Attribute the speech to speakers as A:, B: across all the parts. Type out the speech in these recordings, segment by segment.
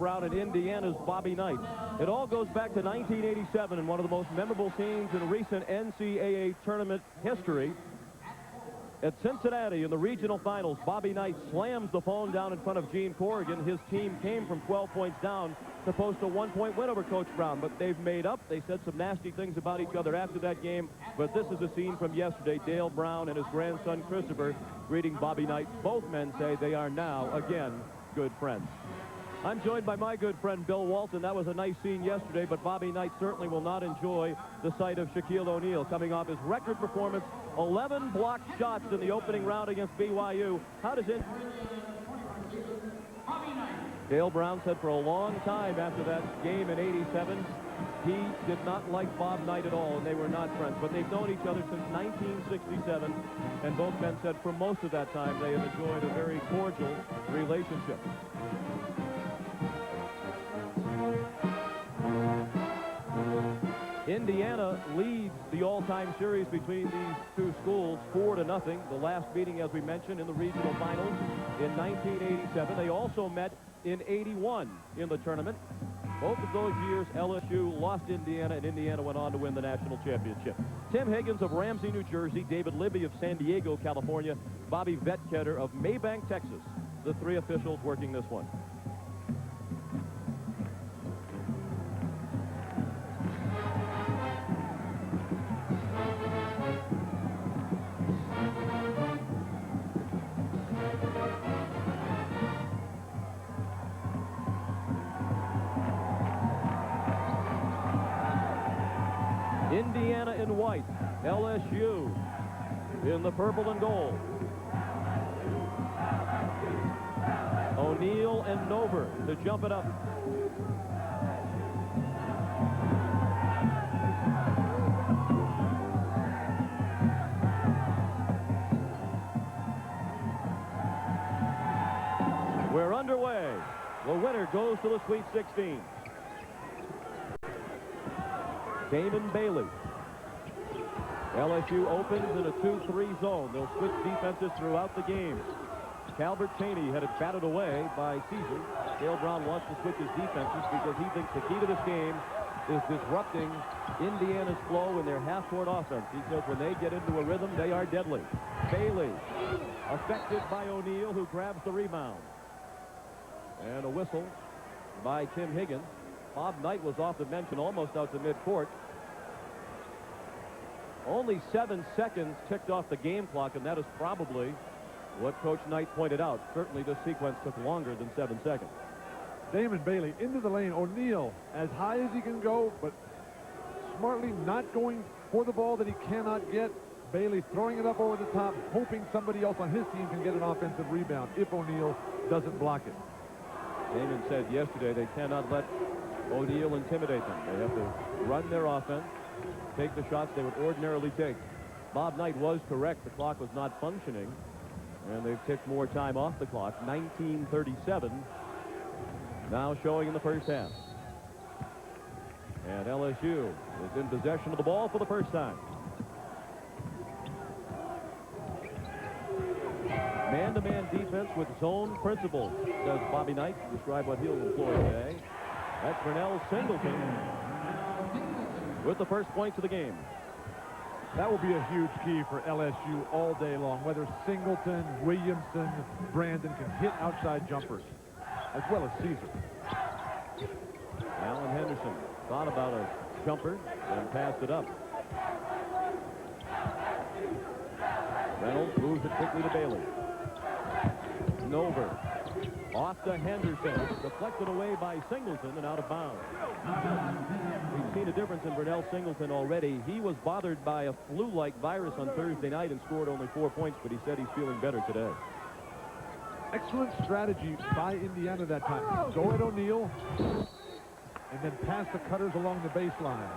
A: Brown and Indiana's Bobby Knight. It all goes back to 1987 and one of the most memorable scenes in recent NCAA tournament history. At Cincinnati in the regional finals, Bobby Knight slams the phone down in front of Gene Corrigan. His team came from 12 points down to post a 1-point win over Coach Brown, but they've made up. They said some nasty things about each other after that game, but this is a scene from yesterday. Dale Brown and his grandson Christopher greeting Bobby Knight. Both men say they are now, again, good friends. I'm joined by my good friend Bill Walton. That was a nice scene yesterday, but Bobby Knight certainly will not enjoy the sight of Shaquille O'Neal coming off his record performance, 11 blocked shots in the opening round against BYU. How does it... Dale Brown said for a long time after that game in '87, he did not like Bob Knight at all, and they were not friends. But they've known each other since 1967, and both men said for most of that time they have enjoyed a very cordial relationship. Indiana leads the all-time series between these two schools 4-0. The last meeting, as we mentioned, in the regional finals in 1987. They also met in '81 in the tournament. Both of those years, LSU lost Indiana, and Indiana went on to win the national championship. Tim Higgins of Ramsey, New Jersey, David Libby of San Diego, California, Bobby Vetketter of Maybank, Texas. The three officials working this one. Indiana in white, LSU in the purple and gold. O'Neal and Nover to jump it up. We're underway. The winner goes to the Sweet 16. Damon Bailey. LSU opens in a 2-3 zone. They'll switch defenses throughout the game. Calvert Chaney had it batted away by Caesar. Dale Brown wants to switch his defenses because he thinks the key to this game is disrupting Indiana's flow in their half-court offense. He says when they get into a rhythm, they are deadly. Bailey, affected by O'Neal, who grabs the rebound. And a whistle by Tim Higgins. Bob Knight was off the bench and almost out to midcourt. Only 7 seconds ticked off the game clock, and that is probably what Coach Knight pointed out. Certainly this sequence took longer than 7 seconds.
B: Damon Bailey into the lane. O'Neal as high as he can go, but smartly not going for the ball that he cannot get. Bailey throwing it up over the top, hoping somebody else on his team can get an offensive rebound if O'Neal doesn't block it.
A: Damon said yesterday they cannot let O'Neal intimidate them. They have to run their offense, take the shots they would ordinarily take. Bob Knight was correct. The clock was not functioning, and they've ticked more time off the clock. 19:37 now showing in the first half. And LSU is in possession of the ball for the first time. Man-to-man defense with zone principles, says Bobby Knight. Describe what he'll employ today. That's Vernell Singleton with the first points of the game.
B: That will be a huge key for LSU all day long, whether Singleton, Williamson, Brandon can hit outside jumpers, as well as Caesar.
A: Alan Henderson thought about a jumper and passed it up. Reynolds moves it quickly to Bailey. Nover off to Henderson, deflected away by Singleton and out of bounds. We've seen a difference in Vernell Singleton already. He was bothered by a flu-like virus on Thursday night and scored only 4 points, but he said he's feeling better today.
B: Excellent strategy by Indiana that time. Go at O'Neal and then pass the cutters along the baseline.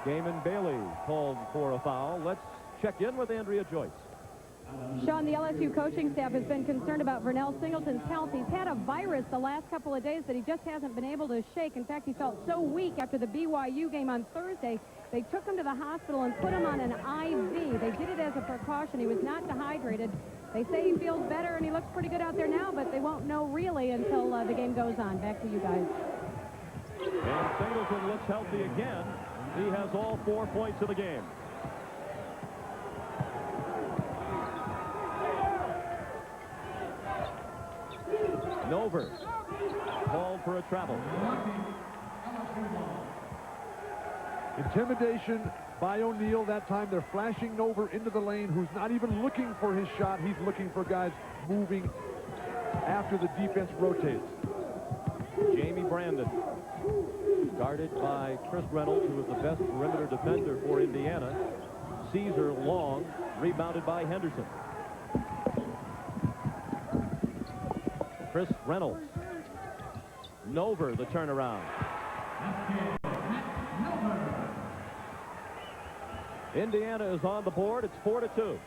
A: Damon Bailey called for a foul. Let's check in with Andrea Joyce.
C: Sean, the LSU coaching staff has been concerned about Vernell Singleton's health. He's had a virus the last couple of days that he just hasn't been able to shake. In fact, he felt so weak after the BYU game on Thursday. They took him to the hospital and put him on an IV. They did it as a precaution. He was not dehydrated. They say he feels better and he looks pretty good out there now, but they won't know really until the game goes on. Back to you guys.
A: And Singleton looks healthy again. He has all 4 points of the game. Nover called for a travel.
B: Intimidation by O'Neal. That time they're flashing Nover into the lane, who's not even looking for his shot. He's looking for guys moving after the defense rotates.
A: Jamie Brandon, guarded by Chris Reynolds, who is the best perimeter defender for Indiana. Caesar long, rebounded by Henderson. Chris Reynolds. Nover, the turnaround. Indiana is on the board. It's 4-2.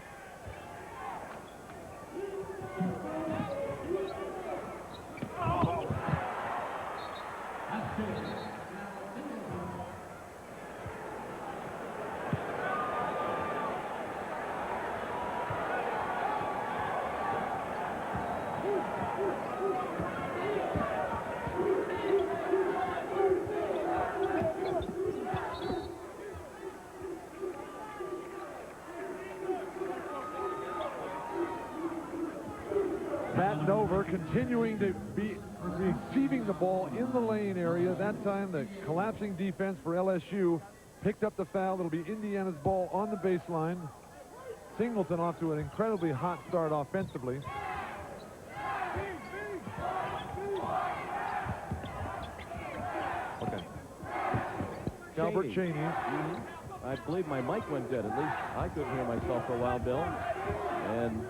B: Continuing to be receiving the ball in the lane area. That time the collapsing defense for LSU picked up the foul. It'll be Indiana's ball on the baseline. Singleton off to an incredibly hot start offensively. Okay. Albert Cheney.
A: I believe my mic went dead. At least I couldn't hear myself for a while, Bill. And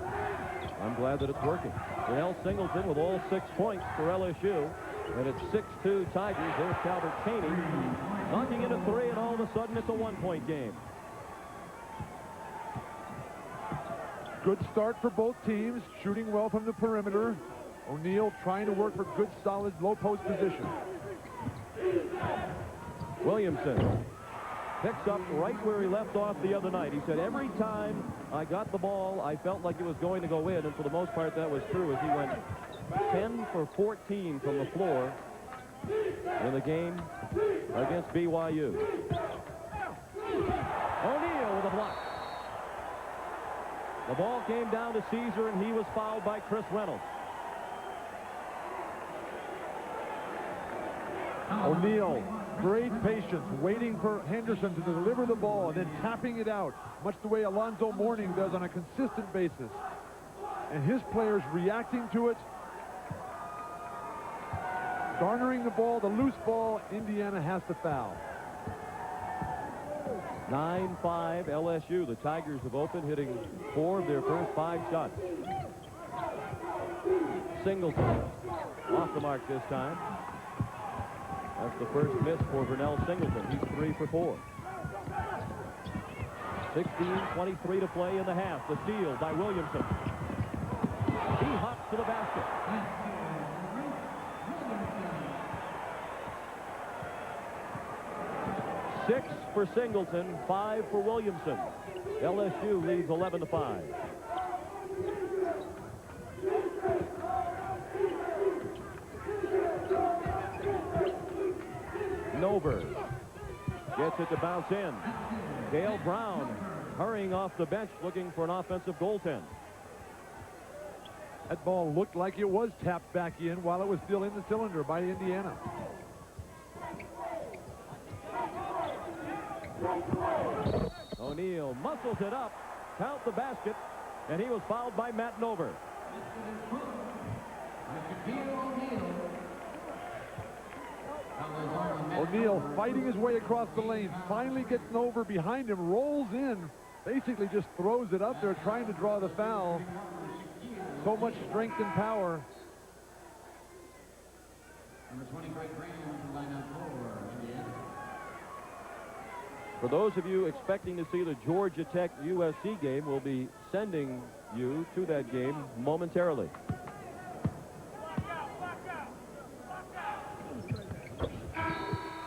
A: I'm glad that it's working. Vernell Singleton with all 6 points for LSU. And it's 6-2 Tigers. There's Calvert Cheney knocking in a 3, and all of a sudden it's a 1-point game.
B: Good start for both teams, shooting well from the perimeter. O'Neal trying to work for good, solid, low post position.
A: Williamson picks up right where he left off the other night. He said, every time I got the ball, I felt like it was going to go in, and for the most part that was true, as he went 10 for 14 from the floor in the game against BYU. O'Neal with a block. The ball came down to Caesar, and he was fouled by Chris Reynolds.
B: O'Neal, great patience, waiting for Henderson to deliver the ball and then tapping it out, much the way Alonzo Mourning does on a consistent basis. And his players reacting to it, garnering the ball, the loose ball. Indiana has to foul.
A: 9-5 LSU. The Tigers have opened, hitting 4 of their first 5 shots. Singleton off the mark this time. That's the first miss for Vernell Singleton. He's 3 for 4. 16:23 to play in the half. The steal by Williamson. He hops to the basket. Six for Singleton, 5 for Williamson. LSU leads 11-5. Nover gets it to bounce in. Dale Brown hurrying off the bench looking for an offensive goaltend.
B: That ball looked like it was tapped back in while it was still in the cylinder by Indiana.
A: O'Neal muscles it up, count the basket, and he was fouled by Matt Nover.
B: O'Neal fighting his way across the lane, finally gets Nover behind him, rolls in, basically just throws it up there trying to draw the foul. So much strength and power.
D: Number 20, Craig Graham, line up for Indiana.
A: For those of you expecting to see the Georgia Tech USC game, we'll be sending you to that game momentarily.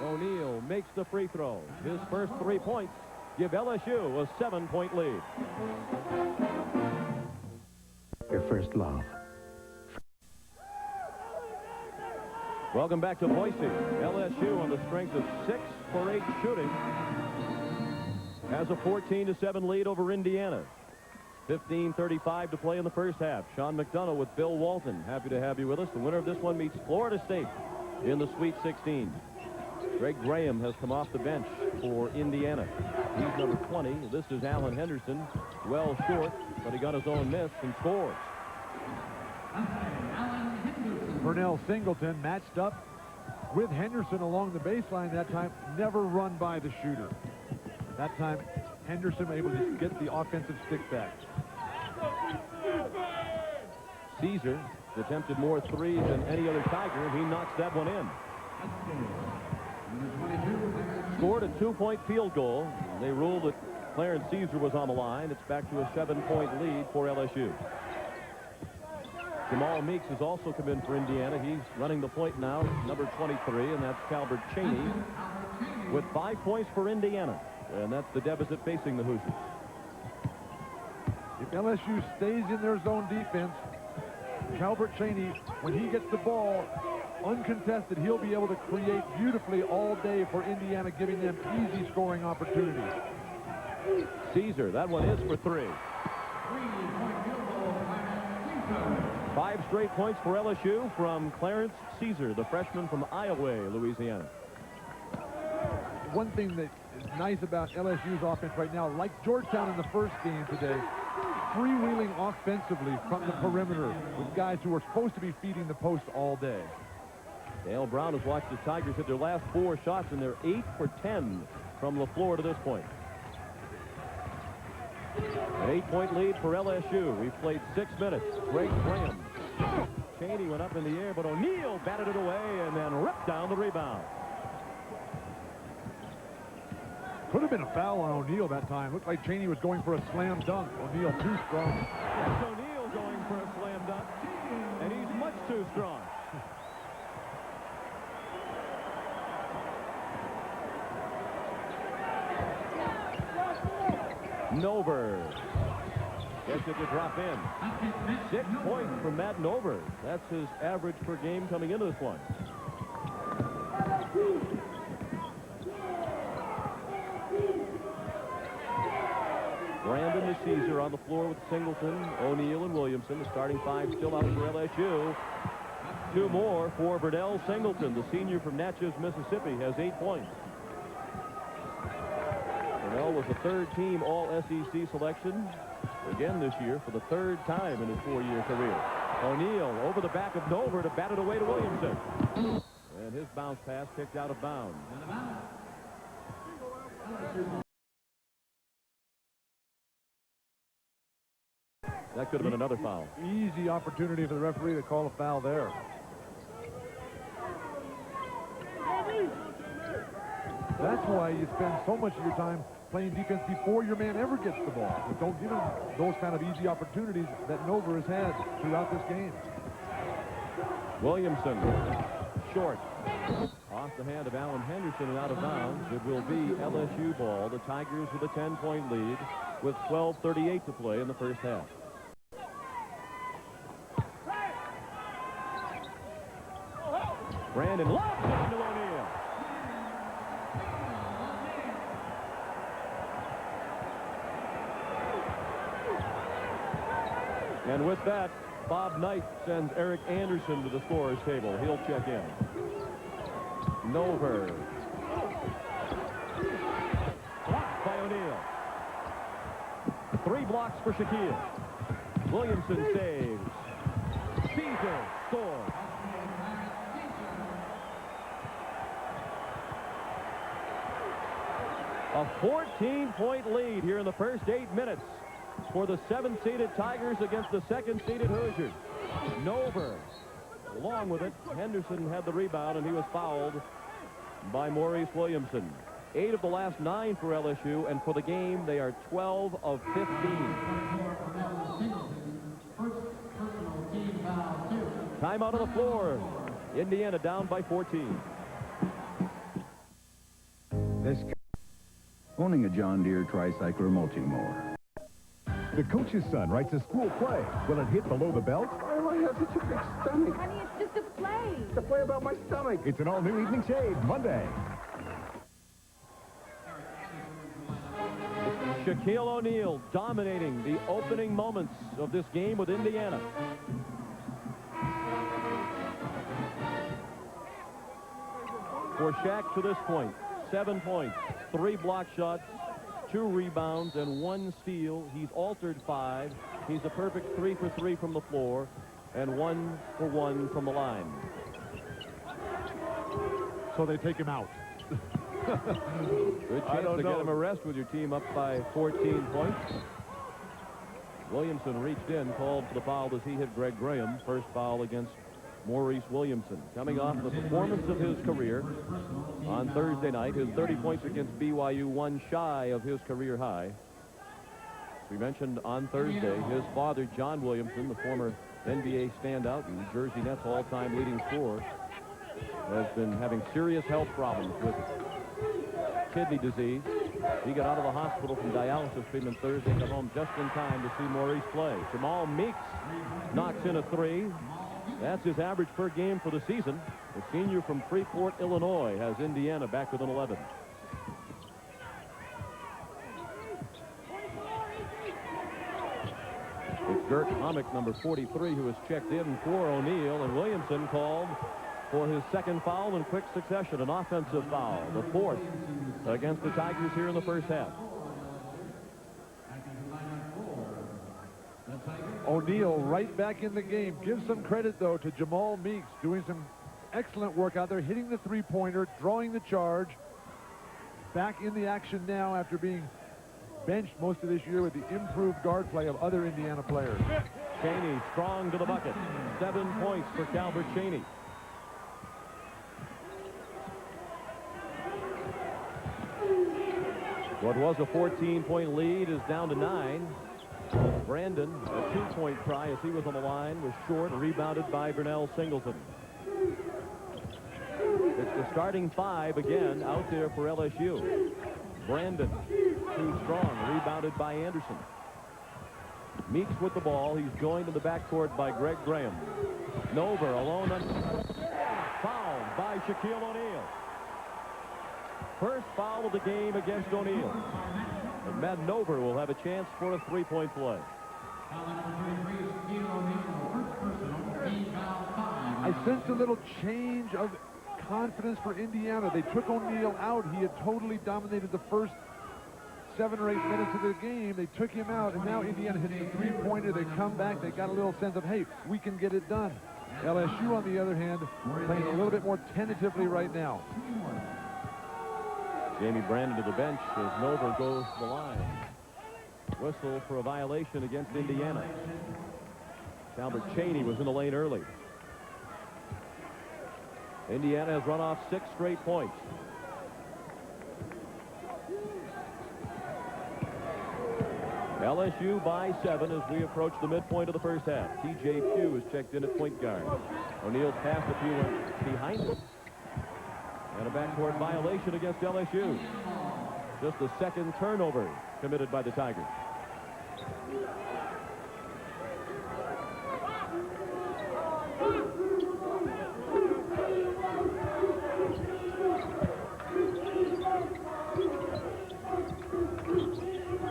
A: O'Neal makes the free throw. His first 3 points give LSU a 7-point lead.
E: your first love.
A: Welcome back to Boise. LSU, on the strength of 6 for 8 shooting, has a 14-7 lead over Indiana. 15:35 to play in the first half. Sean McDonough with Bill Walton. Happy to have you with us. The winner of this one meets Florida State in the Sweet 16. Greg Graham has come off the bench for Indiana. He's number 20. This is Alan Henderson. Well short, but he got his own miss and scores.
B: Vernell Singleton matched up with Henderson along the baseline that time. Never run by the shooter. That time, Henderson able to get the offensive stick back.
A: Caesar attempted more threes than any other Tiger. He knocks that one in. Scored a 2-point field goal. They ruled that Clarence Caesar was on the line. It's back to a 7-point lead for LSU. Jamal Meeks has also come in for Indiana. He's running the point now, number 23, and that's Calbert Cheney with 5 points for Indiana. And that's the deficit facing the Hoosiers.
B: If LSU stays in their zone defense, Calbert Cheney, when he gets the ball uncontested, he'll be able to create beautifully all day for Indiana, giving them easy scoring opportunities.
A: Caesar, that one is for 3. 5 straight points for LSU from Clarence Caesar, the freshman from Iowa, Louisiana.
B: One thing that is nice about LSU's offense right now, like Georgetown in the first game today, freewheeling offensively from the perimeter with guys who are supposed to be feeding the post all day.
A: Dale Brown has watched the Tigers hit their last 4 shots, and they're 8 for 10 from the floor to this point. An 8-point lead for LSU. We've played 6 minutes. Greg Graham. Cheney went up in the air, but O'Neal batted it away and then ripped down the rebound.
B: Could have been a foul on O'Neal that time. Looked like Cheney was going for a slam dunk. O'Neal too strong.
A: That's O'Neal going for a slam dunk, and he's much too strong. Nover gets it to drop in. 6 points from Matt Nover. That's his average per game coming into this one. Brandon to Caesar on the floor with Singleton, O'Neal, and Williamson. The starting 5 still out for LSU. 2 more for Vernell Singleton. The senior from Natchez, Mississippi, has 8 points. Vernell was the 3rd team All-SEC selection again this year for the 3rd time in his 4-year career. O'Neal over the back of Nover to bat it away to Williamson. And his bounce pass kicked out of bounds. That could have been another foul.
B: Easy opportunity for the referee to call a foul there. That's why you spend so much of your time playing defense before your man ever gets the ball. But don't give him those kind of easy opportunities that Nover has had throughout this game.
A: Williamson, short. Off the hand of Alan Henderson and out of bounds. It will be LSU ball. The Tigers with a 10-point lead with 12:38 to play in the first half. Brandon lobs it into O'Neal. And with that, Bob Knight sends Eric Anderson to the scorer's table. He'll check in. Nover. Blocked by O'Neal. 3 blocks for Shaquille. Williamson saves. Caesar scores. A 14-point lead here in the first 8 minutes for the 7th-seeded Tigers against the 2nd-seeded Hoosiers. Nover, along with it, Henderson had the rebound, and he was fouled by Maurice Williamson. 8 of the last 9 for LSU, and for the game, they are 12 of 15. Timeout on the floor. Indiana down by 14.
F: Owning a John Deere tricycle or multi-mower.
E: The coach's son writes a school play. Will it hit below the belt?
F: Why do I have such a big stomach?
C: Honey, it's just a play.
F: It's a play about my stomach.
E: It's an all-new Evening Shade, Monday.
A: Shaquille O'Neal dominating the opening moments of this game with Indiana. For Shaq to this point, 7 points, 3 block shots, 2 rebounds, and 1 steal. He's altered 5. He's a perfect 3 for 3 from the floor and 1 for 1 from the line.
B: So they take him out.
A: Good chance to get him a rest with your team up by 14 points. Williamson reached in, called for the foul as he hit Greg Graham. First foul against Maurice Williamson. Coming off the performance of his career on Thursday night, his 30 points against BYU, 1 shy of his career high. As we mentioned on Thursday, his father, John Williamson, the former NBA standout and Jersey Nets all-time leading scorer, has been having serious health problems with kidney disease. He got out of the hospital from dialysis treatment Thursday, got home just in time to see Maurice play. Jamal Meeks knocks in a 3. That's his average per game for the season. The senior from Freeport, Illinois, has Indiana back within 11. It's Dirk Homick, number 43, who has checked in for O'Neal, and Williamson called for his second foul in quick succession, an offensive foul, the 4th against the Tigers here in the first half.
B: O'Neal right back in the game. Give some credit, though, to Jamal Meeks, doing some excellent work out there, hitting the three-pointer, drawing the charge. Back in the action now after being benched most of this year with the improved guard play of other Indiana players.
A: Chaney strong to the bucket. 7 points for Calvert Chaney. What was a 14-point lead is down to 9. Brandon, a 2-point try as he was on the line, was short, rebounded by Vernell Singleton. It's the starting 5 again out there for LSU. Brandon, too strong, rebounded by Anderson. Meeks with the ball. He's joined in the backcourt by Greg Graham. Nover alone. Fouled by Shaquille O'Neal. First foul of the game against O'Neal. And Matt Nover will have a chance for a 3-point play.
B: I sensed a little change of confidence for Indiana. They took O'Neal out. He had totally dominated the first 7 or 8 minutes of the game. They took him out, and now Indiana hits the three-pointer. They come back. They got a little sense of, hey, we can get it done. LSU, on the other hand, playing a little bit more tentatively right now.
A: Jamie Brandon to the bench as Nover goes to the line. Whistle for a violation against Indiana. Calvert Chaney was in the lane early. Indiana has run off 6 straight points. LSU by 7 as we approach the midpoint of the first half. T.J. Pugh is checked in at point guard. O'Neal's pass to Pugh went behind him. And a backcourt violation against LSU. Just the second turnover committed by the Tigers.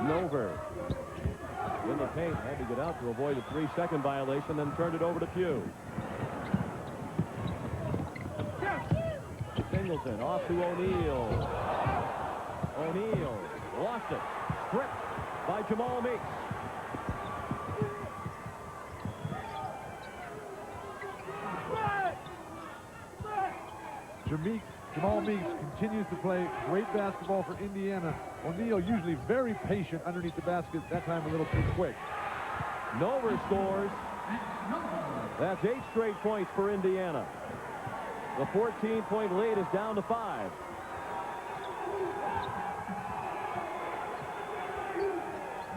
A: Nover in the paint, had to get out to avoid a 3-second violation, then turned it over to Pugh. Singleton off to O'Neal. O'Neal lost it. Stripped by Jamal Meeks.
B: Jamal Meeks continues to play great basketball for Indiana. O'Neal usually very patient underneath the basket. That time a little too quick.
A: Nover scores. That's 8 straight points for Indiana. The 14-point lead is down to 5.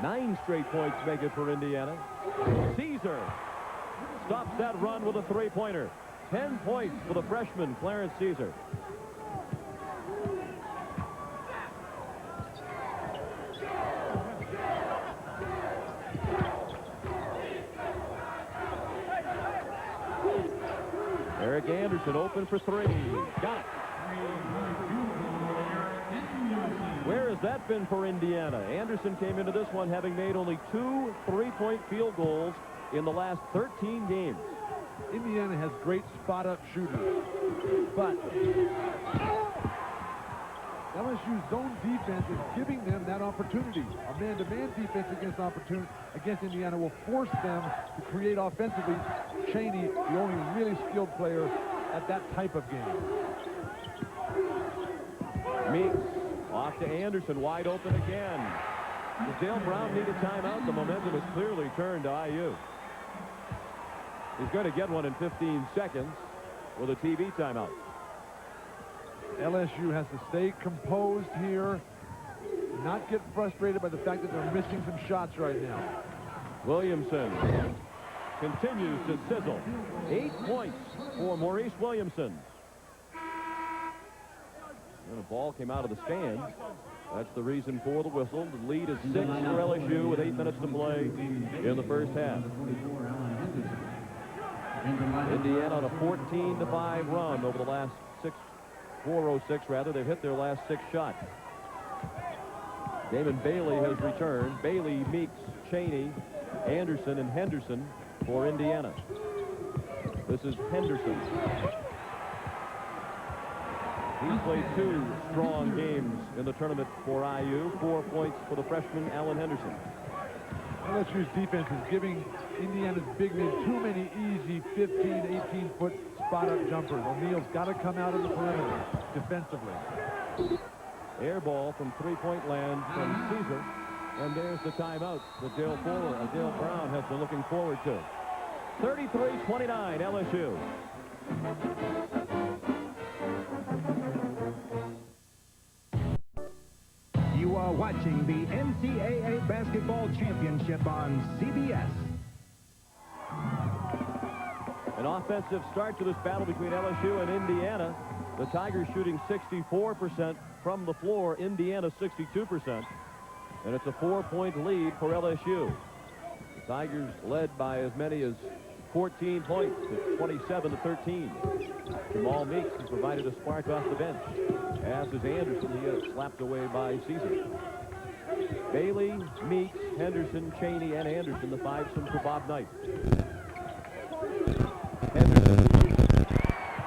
A: Nine straight points make it for Indiana. Caesar stops that run with a 3-pointer. 10 points for the freshman, Clarence Caesar. Eric Anderson open for three. Got it. Where has that been for Indiana? Anderson came into this one having made only 2 3-point field goals in the last 13 games.
B: Indiana has great spot-up shooters, but LSU's zone defense is giving them that opportunity. A man-to-man defense against Indiana will force them to create offensively. Cheney, the only really skilled player at that type of game.
A: Meeks off to Anderson, wide open again. Does Dale Brown need a timeout? The momentum is clearly turned to IU. He's going to get one in 15 seconds with a TV timeout.
B: LSU has to stay composed here, not get frustrated by the fact that they're missing some shots right now.
A: Williamson continues to sizzle. 8 points for Maurice Williamson. And a ball came out of the stands. That's the reason for the whistle. The lead is 6 for LSU with 8 minutes to play in the first half. Indiana on a 14-5 run over the last 4:06 rather. They've hit their last 6 shots. Damon Bailey has returned. Bailey, Meeks, Cheney, Anderson, and Henderson for Indiana. This is Henderson. He's played 2 strong games in the tournament for IU. 4 points for the freshman, Alan Henderson.
B: LSU's defense is giving Indiana's big men too many easy 15, 18-foot spot-up jumpers. O'Neal's got to come out of the perimeter defensively.
A: Air ball from three-point land from Caesar. And there's the timeout that Dale Brown has been looking forward to. 33-29 LSU.
G: You are watching the NCAA Basketball Championship on CBS.
A: An offensive start to this battle between LSU and Indiana. The Tigers shooting 64% from the floor, Indiana 62%. And it's a 4-point lead for LSU. The Tigers led by as many as 14 points at 27-13. Jamal Meeks has provided a spark off the bench, as is Anderson. He got slapped away by Caesar. Bailey, Meeks, Henderson, Cheney, and Anderson, the 5-some for Bob Knight. Henderson.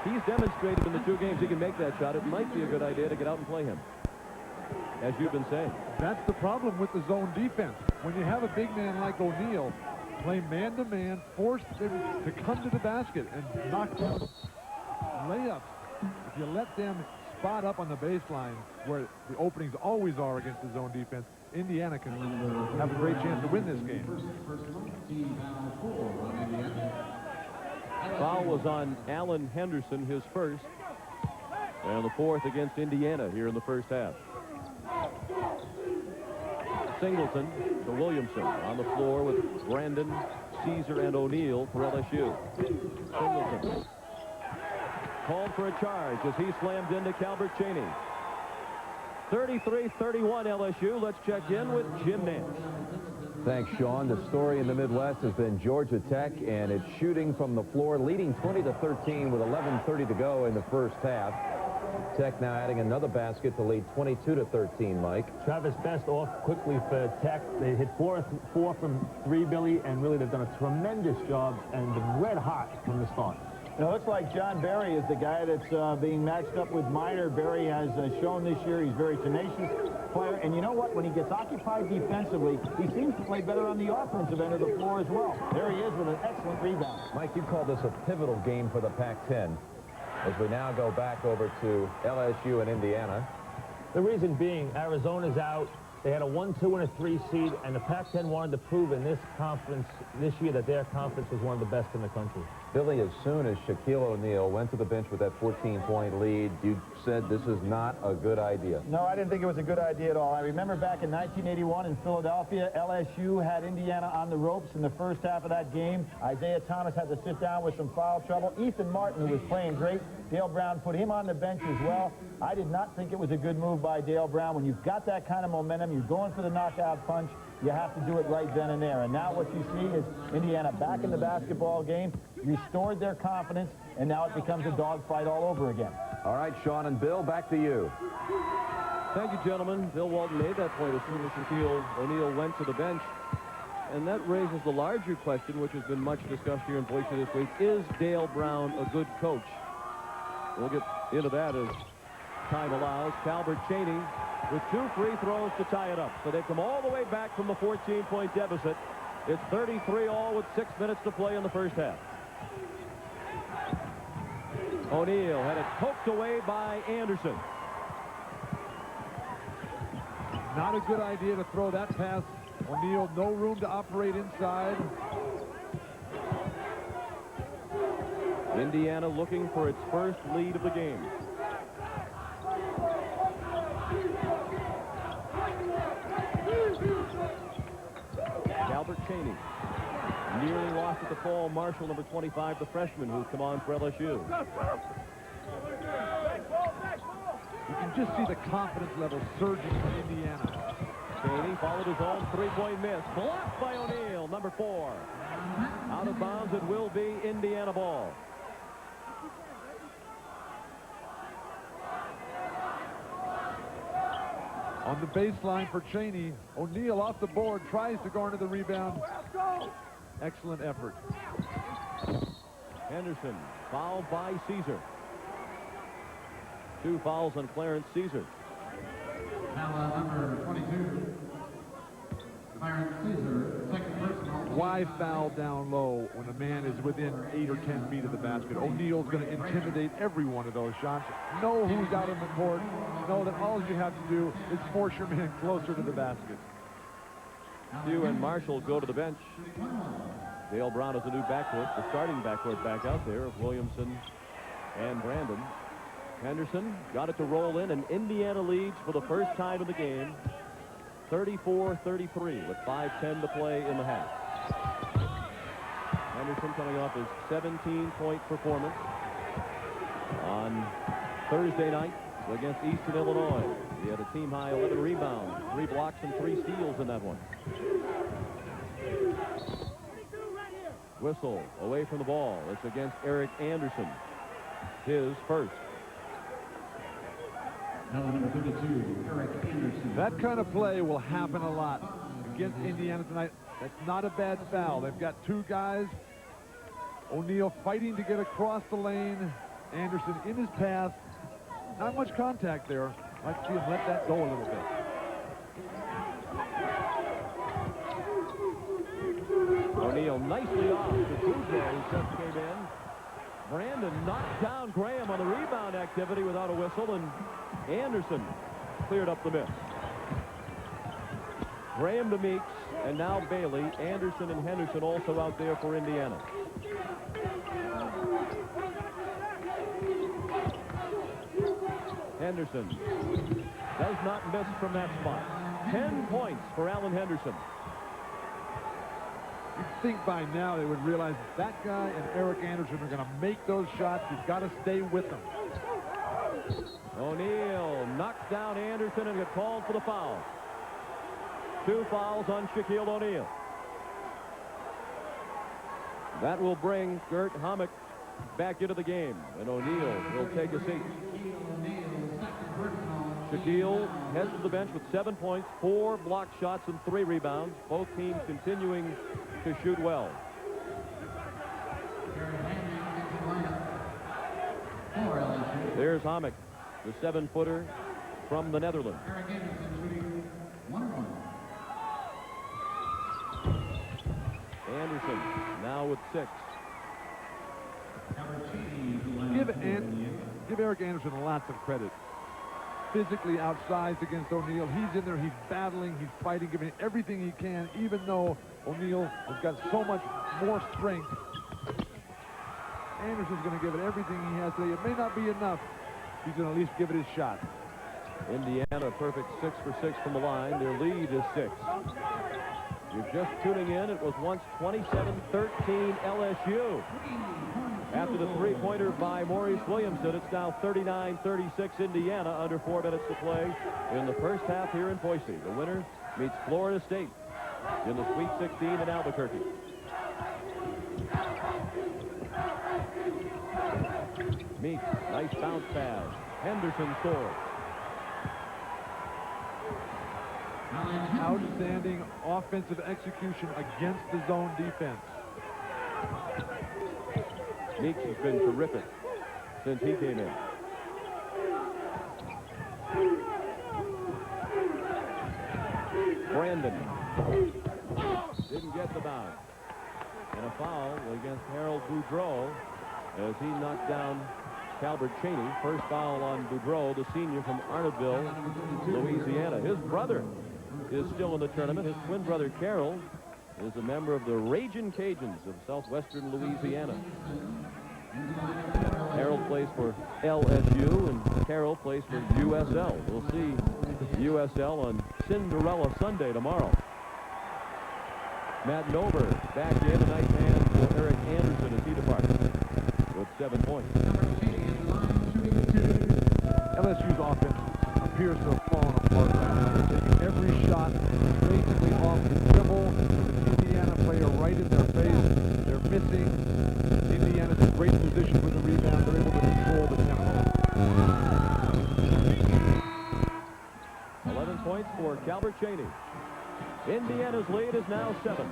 A: He's demonstrated in the 2 games he can make that shot. It might be a good idea to get out and play him, as you've been saying.
B: That's the problem with the zone defense. When you have a big man like O'Neal, play man-to-man, force them to come to the basket and knock down layups. If you let them spot up on the baseline, where the openings always are against the zone defense, Indiana can have a great chance to win this game.
A: Foul was on Alan Henderson, his first, and the 4th against Indiana here in the first half. Singleton to Williamson on the floor with Brandon, Caesar, and O'Neal for LSU. Singleton called for a charge as he slammed into Calbert Cheney. 33-31 LSU. Let's check in with Jim Nance.
H: Thanks, Sean. The story in the Midwest has been Georgia Tech, and it's shooting from the floor, leading 20-13 with 11:30 to go in the first half. Tech now adding another basket to lead 22-13, Mike.
I: Travis Best off quickly for Tech. They hit 4 from 3, Billy, and really they've done a tremendous job and been red hot from the start.
J: It looks like John Barry is the guy that's being matched up with Miner. Barry has shown this year he's a very tenacious player. And you know what? When he gets occupied defensively, he seems to play better on the offensive end of the floor as well. There he is with an excellent rebound.
H: Mike, you call this a pivotal game for the Pac-10 as we now go back over to LSU and Indiana.
I: The reason being, Arizona's out. They had a 1, 2, and a 3 seed, and the Pac-10 wanted to prove in this conference this year that their conference was one of the best in the country.
H: Billy, as soon as Shaquille O'Neal went to the bench with that 14-point lead, you said this is not a good idea.
J: No, I didn't think it was a good idea at all. I remember back in 1981 in Philadelphia, LSU had Indiana on the ropes in the first half of that game. Isaiah Thomas had to sit down with some foul trouble. Ethan Martin, who was playing great, Dale Brown put him on the bench as well. I did not think it was a good move by Dale Brown. When you've got that kind of momentum, you're going for the knockout punch. you have to do it right then and there. And now what you see is Indiana back in the basketball game, restored their confidence, and now it becomes a dogfight all over again.
H: All right, Sean and Bill, back to you.
A: Thank you, gentlemen. Bill Walton made that point as soon as Shaquille O'Neal went to the bench. And that raises the larger question, which has been much discussed here in Boise this week. Is Dale Brown a good coach? We'll get into that as time allows. Calbert Cheney with 2 free throws to tie it up. So they've come all the way back from the 14-point deficit. It's 33-all with 6 minutes to play in the first half. O'Neal had it poked away by Anderson.
B: Not a good idea to throw that pass. O'Neal, no room to operate inside.
A: Indiana looking for its first lead of the game. Calbert Cheney nearly lost at the fall. Marshall, number 25, the freshman who's come on for LSU.
B: You can just see the confidence level surging in Indiana.
A: Cheney followed his own three-point miss. Blocked by O'Neal, number 4. Out of bounds, it will be Indiana ball.
B: On the baseline for Cheney, O'Neal off the board, tries to garner the rebound. Excellent effort.
A: Henderson fouled by Caesar. 2 fouls on Clarence Caesar.
D: Now number 22, Clarence Caesar, second personal.
B: Why foul down low when a man is within 8 or 10 feet of the basket? O'Neal's going to intimidate every one of those shots. Know who's out on the court. Know that all you have to do is force your man closer to the basket.
A: Hugh and Marshall go to the bench. Dale Brown has a new backcourt, the starting backcourt back out there of Williamson and Brandon. Henderson got it to roll in, and Indiana leads for the first time in the game, 34-33 with 5:10 to play in the half. Henderson coming off his 17-point performance on Thursday night against Eastern Illinois. He had a team-high 11 rebounds, 3 blocks, and 3 steals in that one. Whistle away from the ball. It's against Eric Anderson. His first.
D: Now number 32, Eric Anderson.
B: That kind of play will happen a lot against Indiana tonight. That's not a bad foul. They've got 2 guys. O'Neal fighting to get across the lane. Anderson in his path. Not much contact there. I'd like to see him let that go a little bit.
A: O'Neal nicely off to Cujo, who just came in. Brandon knocked down Graham on the rebound activity without a whistle, and Anderson cleared up the miss. Graham to Meeks, and now Bailey. Anderson and Henderson also out there for Indiana. Henderson does not miss from that spot. 10 points for Alan Henderson.
B: You'd think by now they would realize that guy and Eric Anderson are going to make those shots. You've got to stay with them.
A: O'Neal knocks down Anderson and gets called for the foul. 2 fouls on Shaquille O'Neal. That will bring Gert Hammock back into the game, and O'Neal will take a seat. Shaquille heads to the bench with 7 points, 4 block shots, and 3 rebounds. Both teams continuing to shoot well. There's Hammock, the 7-footer from the Netherlands. Anderson now with 6.
B: Give Eric Anderson lots of credit. Physically outsized against O'Neal. He's in there, he's battling, he's fighting, giving everything he can, even though O'Neal has got so much more strength. Anderson's going to give it everything he has today. It may not be enough. He's going to at least give it his shot.
A: Indiana a perfect 6 for 6 from the line. Their lead is 6. You're just tuning in. It was once 27-13 LSU. After the 3-pointer by Maurice Williamson, it's now 39-36 Indiana, under 4 minutes to play in the first half here in Boise. The winner meets Florida State in the Sweet 16 in Albuquerque. Meeks, nice bounce pass. Henderson scores.
B: Outstanding offensive execution against the zone defense.
A: Meeks has been terrific since he came in. Brandon didn't get the bounce. And a foul against Harold Boudreau as he knocked down Calbert Cheney. First foul on Boudreau, the senior from Arnottville, Louisiana. His brother is still in the tournament. His twin brother, Carroll, is a member of the Ragin' Cajuns of southwestern Louisiana. Harold plays for LSU, and Carroll plays for USL. We'll see USL on Cinderella Sunday tomorrow. Matt Nover back in, a nice hand for Eric Anderson as he departs with 7 points.
B: LSU's offense appears to have fallen apart right now. They're taking every shot basically off the dribble. With Indiana player right in their face. They're missing. Indiana's in great position for the rebound. They're able to control the tempo.
A: 11 points for Calbert Cheney. Indiana's lead is now 7.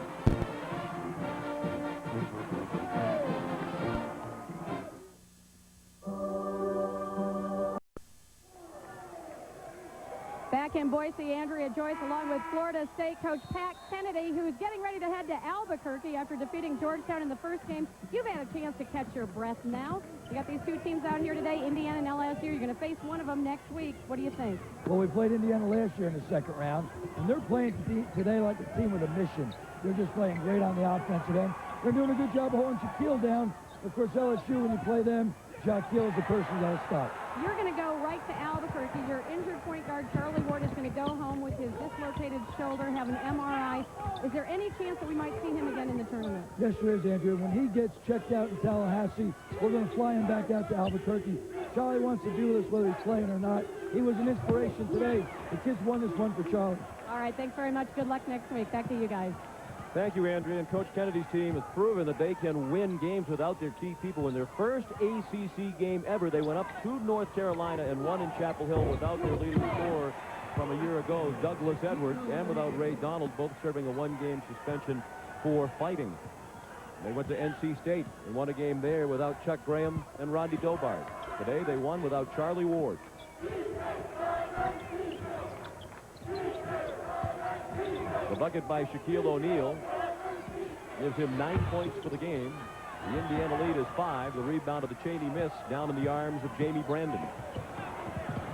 C: Back in Boise, Andrea Joyce along with Florida State coach Pat Kennedy, who's getting ready to head to Albuquerque after defeating Georgetown in the first game. You've had a chance to catch your breath now. You got these two teams out here today, Indiana and LSU. You're going to face one of them next week. What do you think?
K: Well, we played Indiana last year in the second round, and they're playing today like a team with a mission. They're just playing great on the offensive end. They're doing a good job of holding Shaquille down. Of course, LSU, when you play them, Shaquille is the person you got to stop.
C: You're going to go right to Albuquerque. Your injured point guard, Charlie Ward, is going to go home with his dislocated shoulder, have an MRI. Is there any chance that we might see him again in the tournament?
K: Yes, there is, Andrew. When he gets checked out in Tallahassee, we're going to fly him back out to Albuquerque. Charlie wants to be with us whether he's playing or not. He was an inspiration today. The kids won this one for Charlie.
C: All right, thanks very much. Good luck next week. Back to you guys.
A: Thank you, Andrea. And Coach Kennedy's team has proven that they can win games without their key people. In their first ACC game ever, they went up to North Carolina and won in Chapel Hill without their leading scorer from a year ago, Douglas Edwards, and without Ray Donald, both serving a one-game suspension for fighting. They went to NC State and won a game there without Chuck Graham and Rodney Dobard. Today, they won without Charlie Ward. The bucket by Shaquille O'Neal gives him 9 points for the game. The Indiana lead is 5. The rebound of the Cheney miss down in the arms of Jamie Brandon.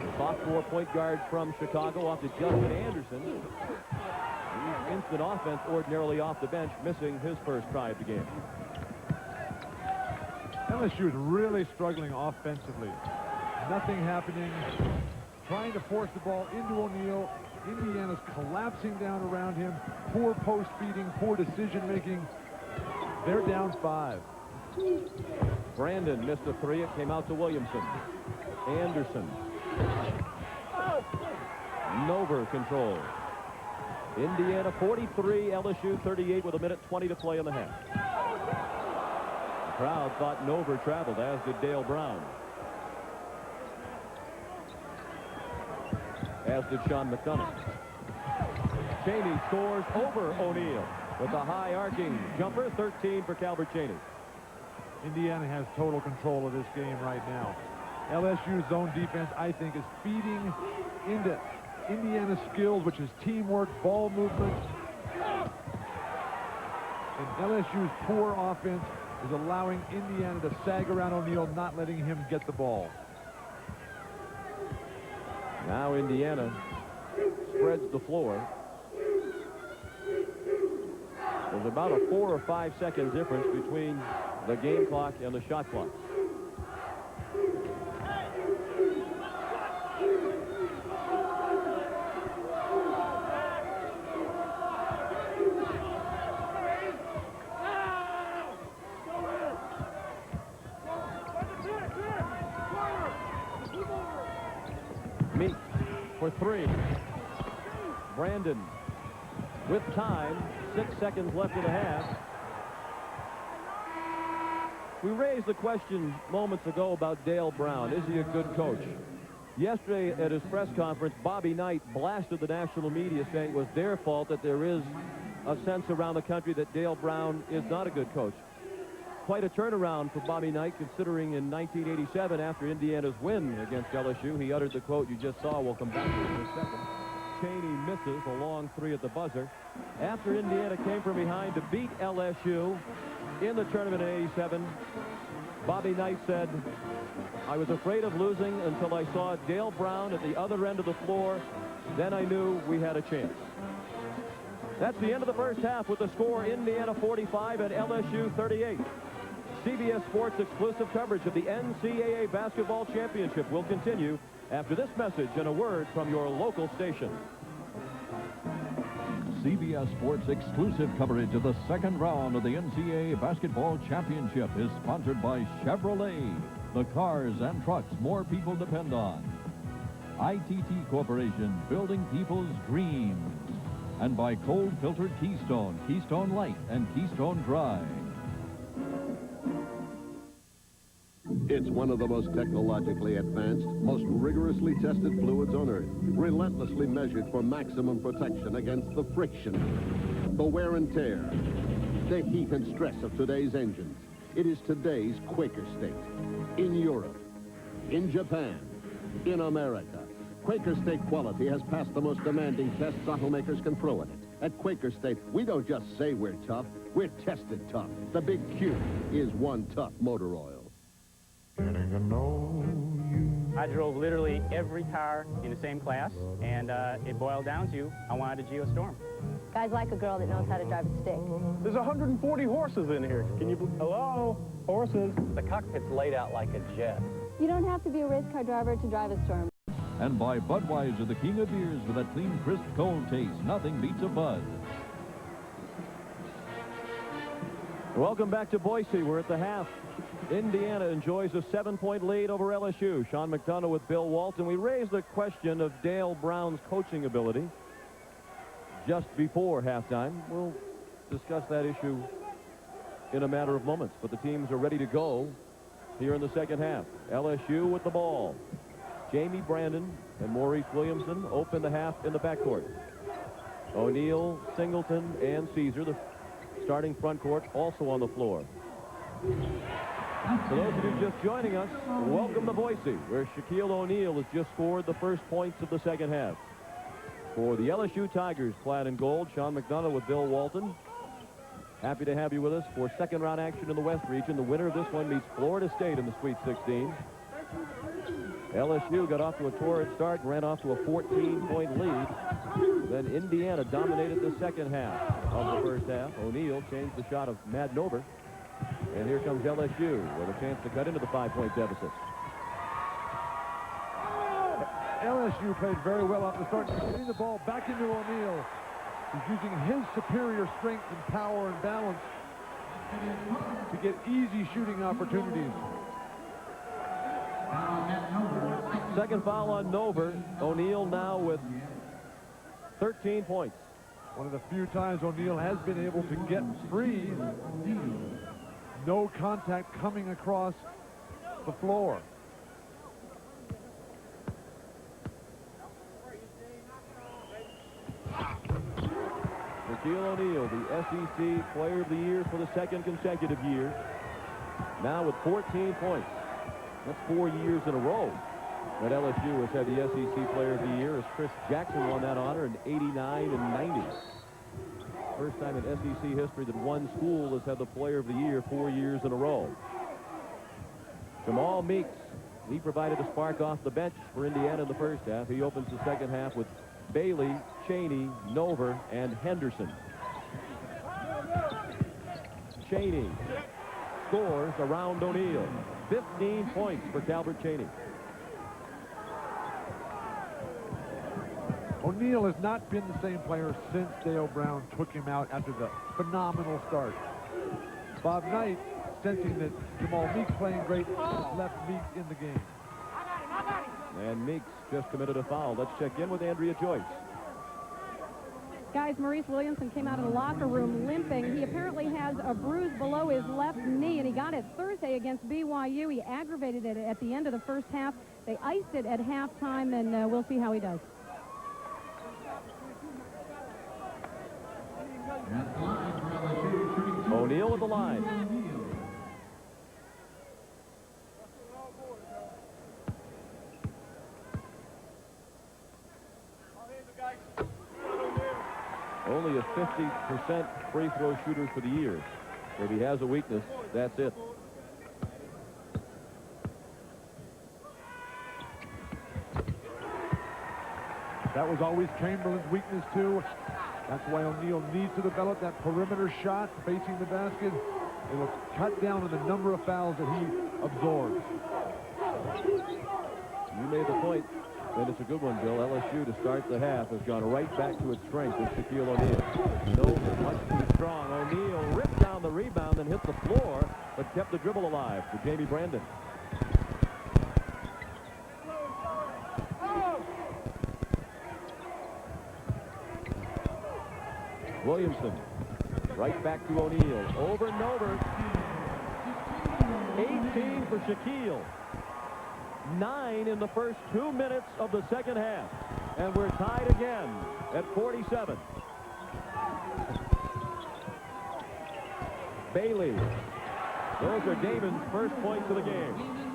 A: The sophomore point guard from Chicago off to Justin Anderson. He's instant offense ordinarily off the bench, missing his first try of the game.
B: LSU is really struggling offensively. Nothing happening. Trying to force the ball into O'Neal. Indiana's collapsing down around him. Poor post feeding, poor decision making. They're down 5.
A: Brandon missed a 3. It came out to Williamson. Anderson. Nover control. Indiana 43, LSU 38 with 1:20 to play in the half. The crowd thought Nover traveled, as did Dale Brown. As did Sean McDonough. Cheney scores over O'Neal with a high arcing jumper. 13 for Calbert Cheney.
B: Indiana has total control of this game right now. LSU's zone defense, I think, is feeding into Indiana's skills, which is teamwork, ball movement. And LSU's poor offense is allowing Indiana to sag around O'Neal, not letting him get the ball.
A: Now Indiana spreads the floor. There's about a 4 or 5 second difference between the game clock and the shot clock. Meek for 3. Brandon with time. 6 seconds left in the half. We raised the question moments ago about Dale Brown. Is he a good coach? Yesterday at his press conference, Bobby Knight blasted the national media saying it was their fault that there is a sense around the country that Dale Brown is not a good coach. Quite a turnaround for Bobby Knight, considering in 1987, after Indiana's win against LSU, he uttered the quote you just saw. We'll come back to it in a second. Cheney misses a long 3 at the buzzer. After Indiana came from behind to beat LSU in the tournament in '87, Bobby Knight said, I was afraid of losing until I saw Dale Brown at the other end of the floor. Then I knew we had a chance. That's the end of the first half with the score Indiana 45 and LSU 38. CBS Sports exclusive coverage of the NCAA Basketball Championship will continue after this message and a word from your local station.
L: CBS Sports exclusive coverage of the second round of the NCAA Basketball Championship is sponsored by Chevrolet, the cars and trucks more people depend on. ITT Corporation, building people's dreams. And by cold filtered Keystone, Keystone Light, and Keystone Dry.
E: It's one of the most technologically advanced, most rigorously tested fluids on Earth, relentlessly measured for maximum protection against the friction, the wear and tear, the heat and stress of today's engines. It is today's Quaker State. In Europe, in Japan, in America, Quaker State quality has passed the most demanding tests automakers can throw at it. At Quaker State, we don't just say we're tough, we're tested tough. The big Q is one tough motor oil.
M: I drove literally every car in the same class, and it boiled down to I wanted a Geostorm.
N: Guys like a girl that knows how to drive a stick.
O: There's 140 horses in here. Can you... Hello? Horses?
P: The cockpit's laid out like a jet.
N: You don't have to be a race car driver to drive a Storm.
L: And by Budweiser, the king of beers with that clean, crisp, cold taste. Nothing beats a Bud.
A: Welcome back to Boise. We're at the half. Indiana enjoys a 7-point lead over LSU. Sean McDonough with Bill Walton. We raised the question of Dale Brown's coaching ability just before halftime. We'll discuss that issue in a matter of moments, but the teams are ready to go here in the second half. LSU with the ball. Jamie Brandon and Maurice Williamson open the half in the backcourt. O'Neal, Singleton, and Caesar, the starting front court, also on the floor. For those of you just joining us, welcome to Boise, where Shaquille O'Neal has just scored the first points of the second half. For the LSU Tigers, clad in gold, Sean McDonough with Bill Walton. Happy to have you with us for second-round action in the West region. The winner of this one meets Florida State in the Sweet 16. LSU got off to a torrid start and ran off to a 14-point lead. Then Indiana dominated the second half of the first half. O'Neal changed the shot of Madnover. And here comes LSU with a chance to cut into the 5-point deficit.
B: LSU played very well off the start, getting the ball back into O'Neal. He's using his superior strength and power and balance to get easy shooting opportunities.
A: Second foul on Nover. O'Neal now with 13 points.
B: One of the few times O'Neal has been able to get free. No contact coming across the floor.
A: Shaquille O'Neal, the SEC Player of the Year for the second consecutive year. Now with 14 points. That's 4 years in a row that LSU has had the SEC Player of the Year, as Chris Jackson won that honor in '89 and '90. First time in SEC history that one school has had the Player of the Year 4 years in a row. Jamal Meeks, he provided a spark off the bench for Indiana in the first half. He opens the second half with Bailey, Cheney, Nover, and Henderson. Cheney scores around O'Neal. 15 points for Calvert Cheney.
B: O'Neal has not been the same player since Dale Brown took him out after the phenomenal start. Bob Knight, sensing that Jamal Meeks playing great, left Meeks in the game.
A: And Meeks just committed a foul. Let's check in with Andrea Joyce.
C: Guys, Maurice Williamson came out of the locker room limping. He apparently has a bruise below his left knee, and he got it Thursday against BYU. He aggravated it at the end of the first half. They iced it at halftime, and we'll see how he does.
A: O'Neal with the line. Only a 50% free throw shooter for the year. If he has a weakness, that's it.
B: That was always Chamberlain's weakness, too. That's why O'Neal needs to develop that perimeter shot facing the basket. It'll cut down on the number of fouls that he absorbs.
A: You made the point, and it's a good one, Bill. LSU, to start the half, has gone right back to its strength with Shaquille O'Neal. No, much too strong. O'Neal ripped down the rebound and hit the floor, but kept the dribble alive for Jamie Brandon. Williamson, right back to O'Neal, over and over. 18 for Shaquille. 9 in the first 2 minutes of the second half. And we're tied again at 47. Bailey. Those are Damon's first points of the game.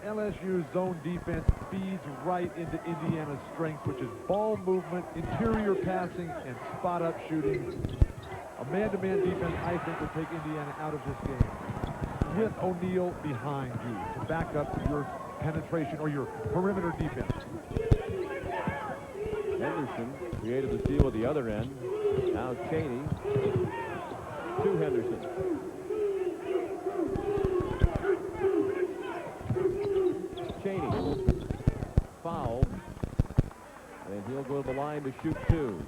B: LSU's zone defense feeds right into Indiana's strength, which is ball movement, interior passing, and spot-up shooting. A man-to-man defense, I think, will take Indiana out of this game with O'Neal behind you to back up your penetration or your perimeter defense.
A: Henderson created the steal at the other end. Now Cheney to Henderson. Cheney fouled, and he'll go to the line to shoot 2.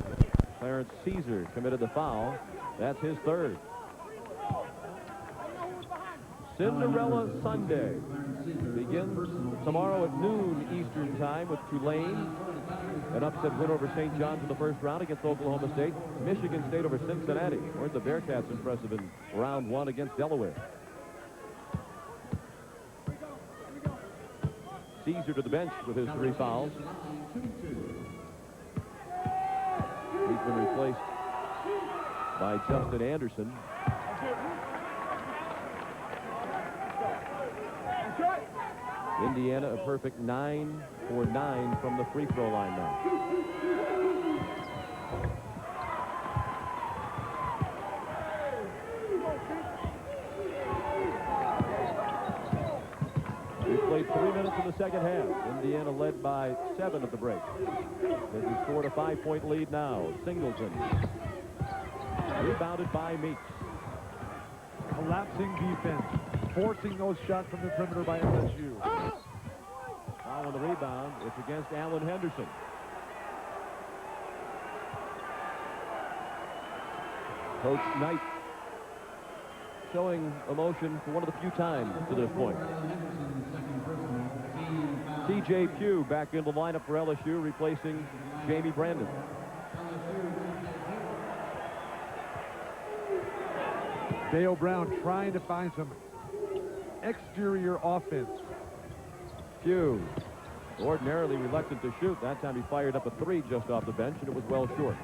A: Clarence Caesar committed the foul. That's his third. Cinderella Sunday begins tomorrow at noon Eastern time with Tulane. An upset win over St. John's in the first round against Oklahoma State. Michigan State over Cincinnati. Weren't the Bearcats impressive in round 1 against Delaware? Caesar to the bench with his 3 fouls. He's been replaced by Justin Anderson. Indiana a perfect 9 for 9 from the free throw line now. We've played 3 minutes in the second half. Indiana led by 7 at the break. They've restored a 5-point lead now. Singleton. Rebounded by Meeks.
B: Collapsing defense, forcing those shots from the perimeter by LSU.
A: Foul on the rebound. It's against Alan Henderson. Coach Knight showing emotion for one of the few times to this point. C.J. Pugh back into the lineup for LSU, replacing Jamie Brandon.
B: Dale Brown trying to find some exterior offense.
A: Pugh, ordinarily reluctant to shoot. That time he fired up a 3 just off the bench, and it was well short.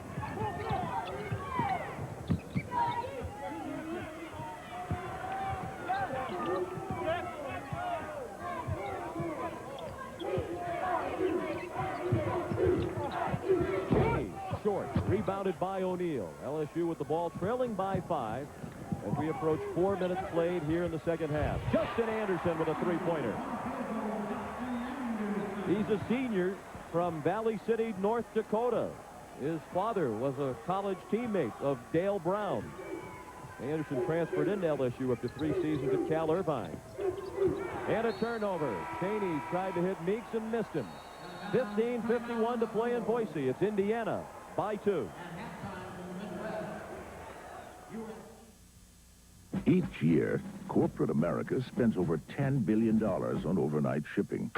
A: Short, rebounded by O'Neal. LSU with the ball trailing by 5 as we approach 4 minutes played here in the second half. Justin Anderson with a 3-pointer. He's a senior from Valley City, North Dakota. His father was a college teammate of Dale Brown. Anderson transferred into LSU after 3 seasons at Cal Irvine. And a turnover. Cheney tried to hit Meeks and missed him. 15:51 to play in Boise. It's Indiana by 2.
Q: Each year, corporate America spends over $10 billion on overnight shipping.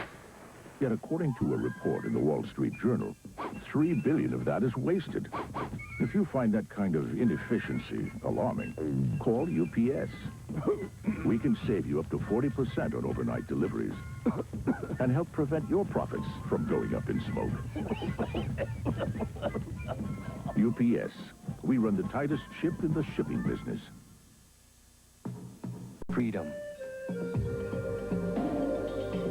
Q: Yet, according to a report in the Wall Street Journal, $3 billion of that is wasted. If you find that kind of inefficiency alarming, call UPS. We can save you up to 40% on overnight deliveries and help prevent your profits from going up in smoke. UPS. We run the tightest ship in the shipping business.
R: Freedom.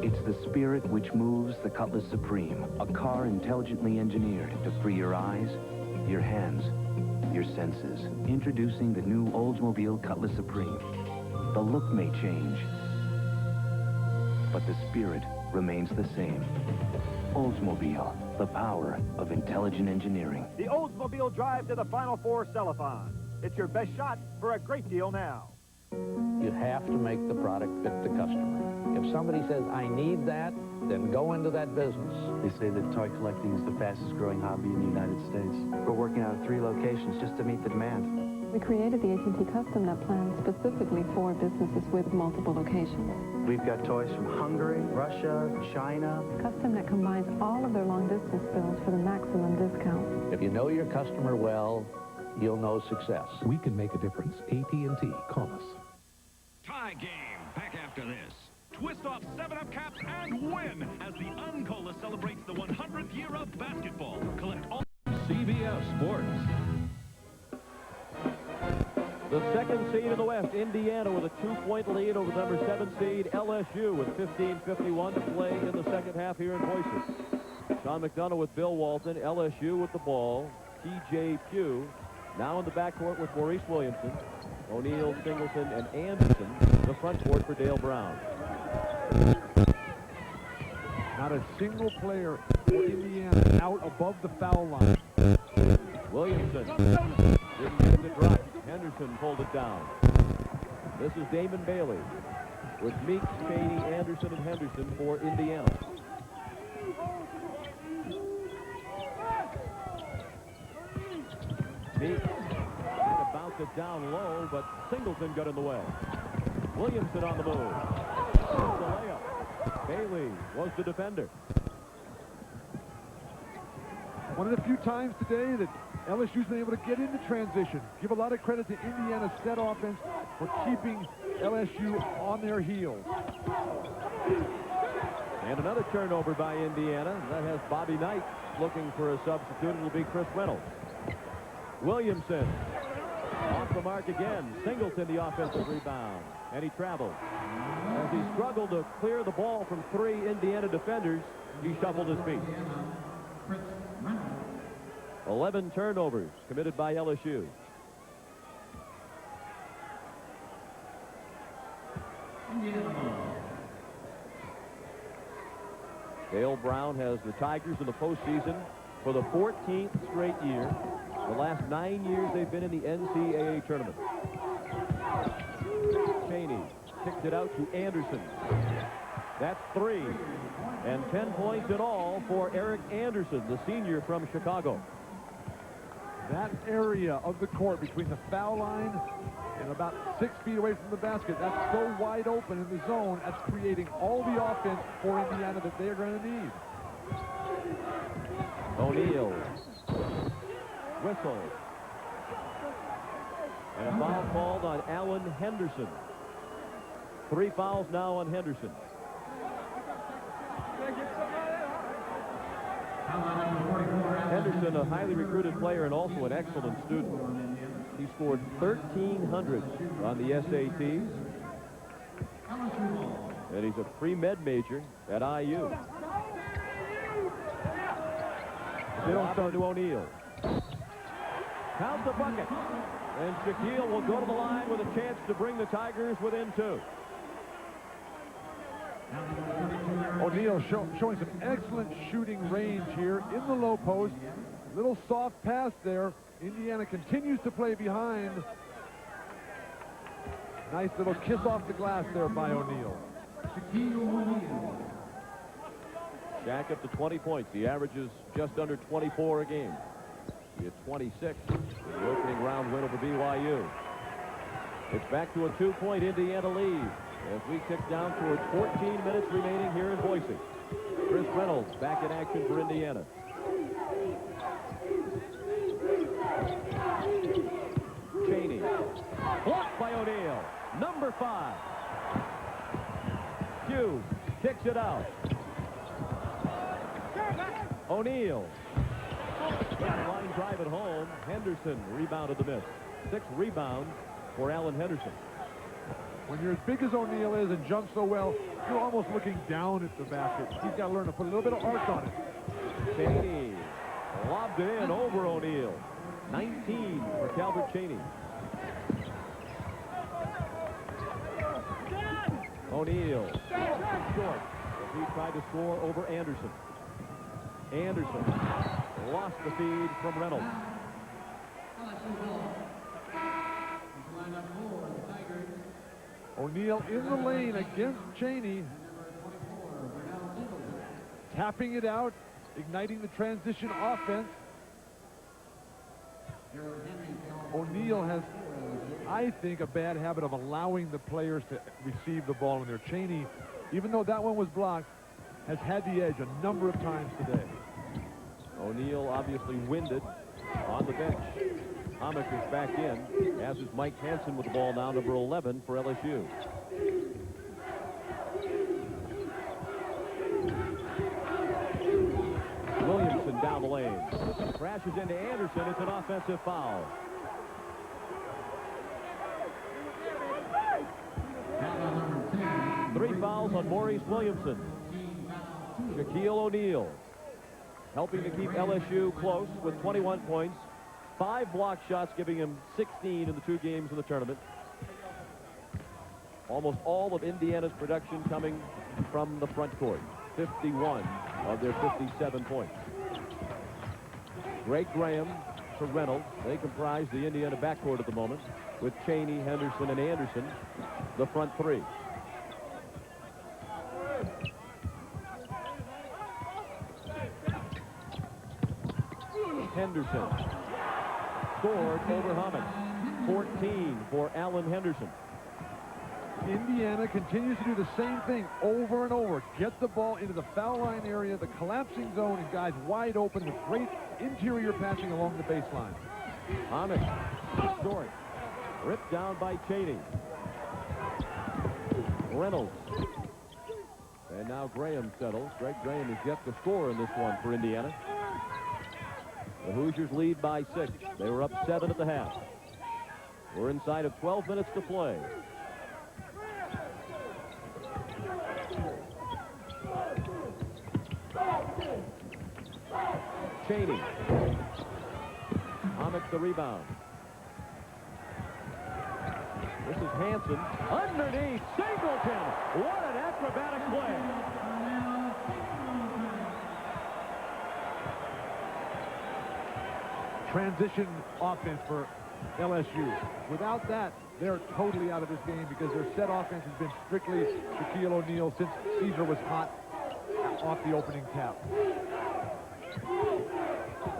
R: It's the spirit which moves the Cutlass Supreme, a car intelligently engineered to free your eyes, your hands, your senses. Introducing the new Oldsmobile Cutlass Supreme. The look may change, but the spirit remains the same. Oldsmobile, the power of intelligent engineering.
S: The Oldsmobile Drive to the Final Four Cellathon. It's your best shot for a great deal now.
T: You have to make the product fit the customer. If somebody says, I need that, then go into that business.
U: They say that toy collecting is the fastest growing hobby in the United States. We're working out of 3 locations just to meet the demand.
V: We created the AT&T Custom Net plan specifically for businesses with multiple locations.
U: We've got toys from Hungary, Russia, China.
V: Custom Net combines all of their long-distance bills for the maximum discount.
T: If you know your customer well, you'll know success.
W: We can make a difference. AT&T. Call us.
X: Tie game. Back after this. Twist off 7-Up caps and win as the Uncola celebrates the 100th year of basketball. Collect all
L: CBS Sports.
A: The second seed in the West, Indiana, with a 2-point lead over the number 7 seed, LSU, with 15:51 to play in the second half here in Boise. Sean McDonough with Bill Walton, LSU with the ball, T.J. Pugh, now in the backcourt with Maurice Williamson, O'Neal, Singleton, and Anderson, the front court for Dale Brown.
B: Not a single player for Indiana out above the foul line.
A: Williamson didn't get the drop. Henderson pulled it down. This is Damon Bailey with Meeks, Cheney, Anderson, and Henderson for Indiana. Meeks bounced it down low, but Singleton got in the way. Williamson on the move. That's the layup. Bailey was the defender.
B: One of the few times today that LSU's been able to get into transition. Give a lot of credit to Indiana's set offense for keeping LSU on their heels.
A: And another turnover by Indiana. That has Bobby Knight looking for a substitute. It'll be Chris Reynolds. Williamson off the mark again. Singleton the offensive rebound. And he traveled. As he struggled to clear the ball from 3 Indiana defenders, he shuffled his feet. 11 turnovers committed by LSU. Dale Brown has the Tigers in the postseason for the 14th straight year. The last 9 years they've been in the NCAA tournament. Cheney kicked it out to Anderson. That's 3. And 10 points in all for Eric Anderson, the senior from Chicago.
B: That area of the court between the foul line and about 6 feet away from the basket, that's so wide open in the zone, that's creating all the offense for Indiana that they're going to need.
A: O'Neal. Whistle. And a foul called on Alan Henderson. 3 fouls now on Henderson. Henderson, a highly recruited player and also an excellent student. He scored 1,300 on the SATs. And he's a pre-med major at IU. They don't start to O'Neal. Count the bucket. And Shaquille will go to the line with a chance to bring the Tigers within 2.
B: O'Neal showing some excellent shooting range here in the low post. Little soft pass there. Indiana continues to play behind. Nice little kiss off the glass there by O'Neal.
A: Shaq up to 20 points. The average is just under 24 a game. He had 26 in the opening round win over BYU. It's back to a 2-point Indiana lead as we tick down towards 14 minutes remaining here in Boise. Chris Reynolds back in action for Indiana. 5. Hughes kicks it out. O'Neal. Line drive at home. Henderson rebounded the miss. 6 rebounds for Alan Henderson.
B: When you're as big as O'Neal is and jumps so well, you're almost looking down at the basket. He's got to learn to put a little bit of arc on it.
A: Cheney lobbed it in over O'Neal. 19 for Calvert Cheney. O'Neal short. He tried to score over Anderson. Anderson lost the feed from Reynolds.
B: O'Neal in the lane against Cheney. Tapping it out, igniting the transition offense. O'Neal has, I think, a bad habit of allowing the players to receive the ball in there. Cheney, even though that one was blocked, has had the edge a number of times today.
A: O'Neal obviously winded on the bench. Amick is back in, as is Mike Hansen with the ball now, number 11 for LSU. Williamson down the lane. Crashes into Anderson. It's an offensive foul. Three fouls on Maurice Williamson. Shaquille O'Neal helping to keep LSU close with 21 points. 5 block shots, giving him 16 in the 2 games in the tournament. Almost all of Indiana's production coming from the front court. 51 of their 57 points. Greg Graham to Reynolds. They comprise the Indiana backcourt at the moment, with Cheney, Henderson, and Anderson, the front 3. Henderson scored over Hammond. 14 for Alan Henderson.
B: Indiana continues to do the same thing over and over. Get the ball into the foul line area, the collapsing zone, and guys wide open with great interior passing along the baseline.
A: Hammond short. Ripped down by Cheney. Reynolds. And now Graham settles. Greg Graham is yet to score in this one for Indiana. The Hoosiers lead by 6. They were up 7 at the half. We're inside of 12 minutes to play. Cheney. Amick the rebound. This is Hansen. Underneath. Singleton. What an acrobatic play.
B: Transition offense for LSU. Without that, they're totally out of this game because their set offense has been strictly Shaquille O'Neal since Caesar was hot off the opening tap.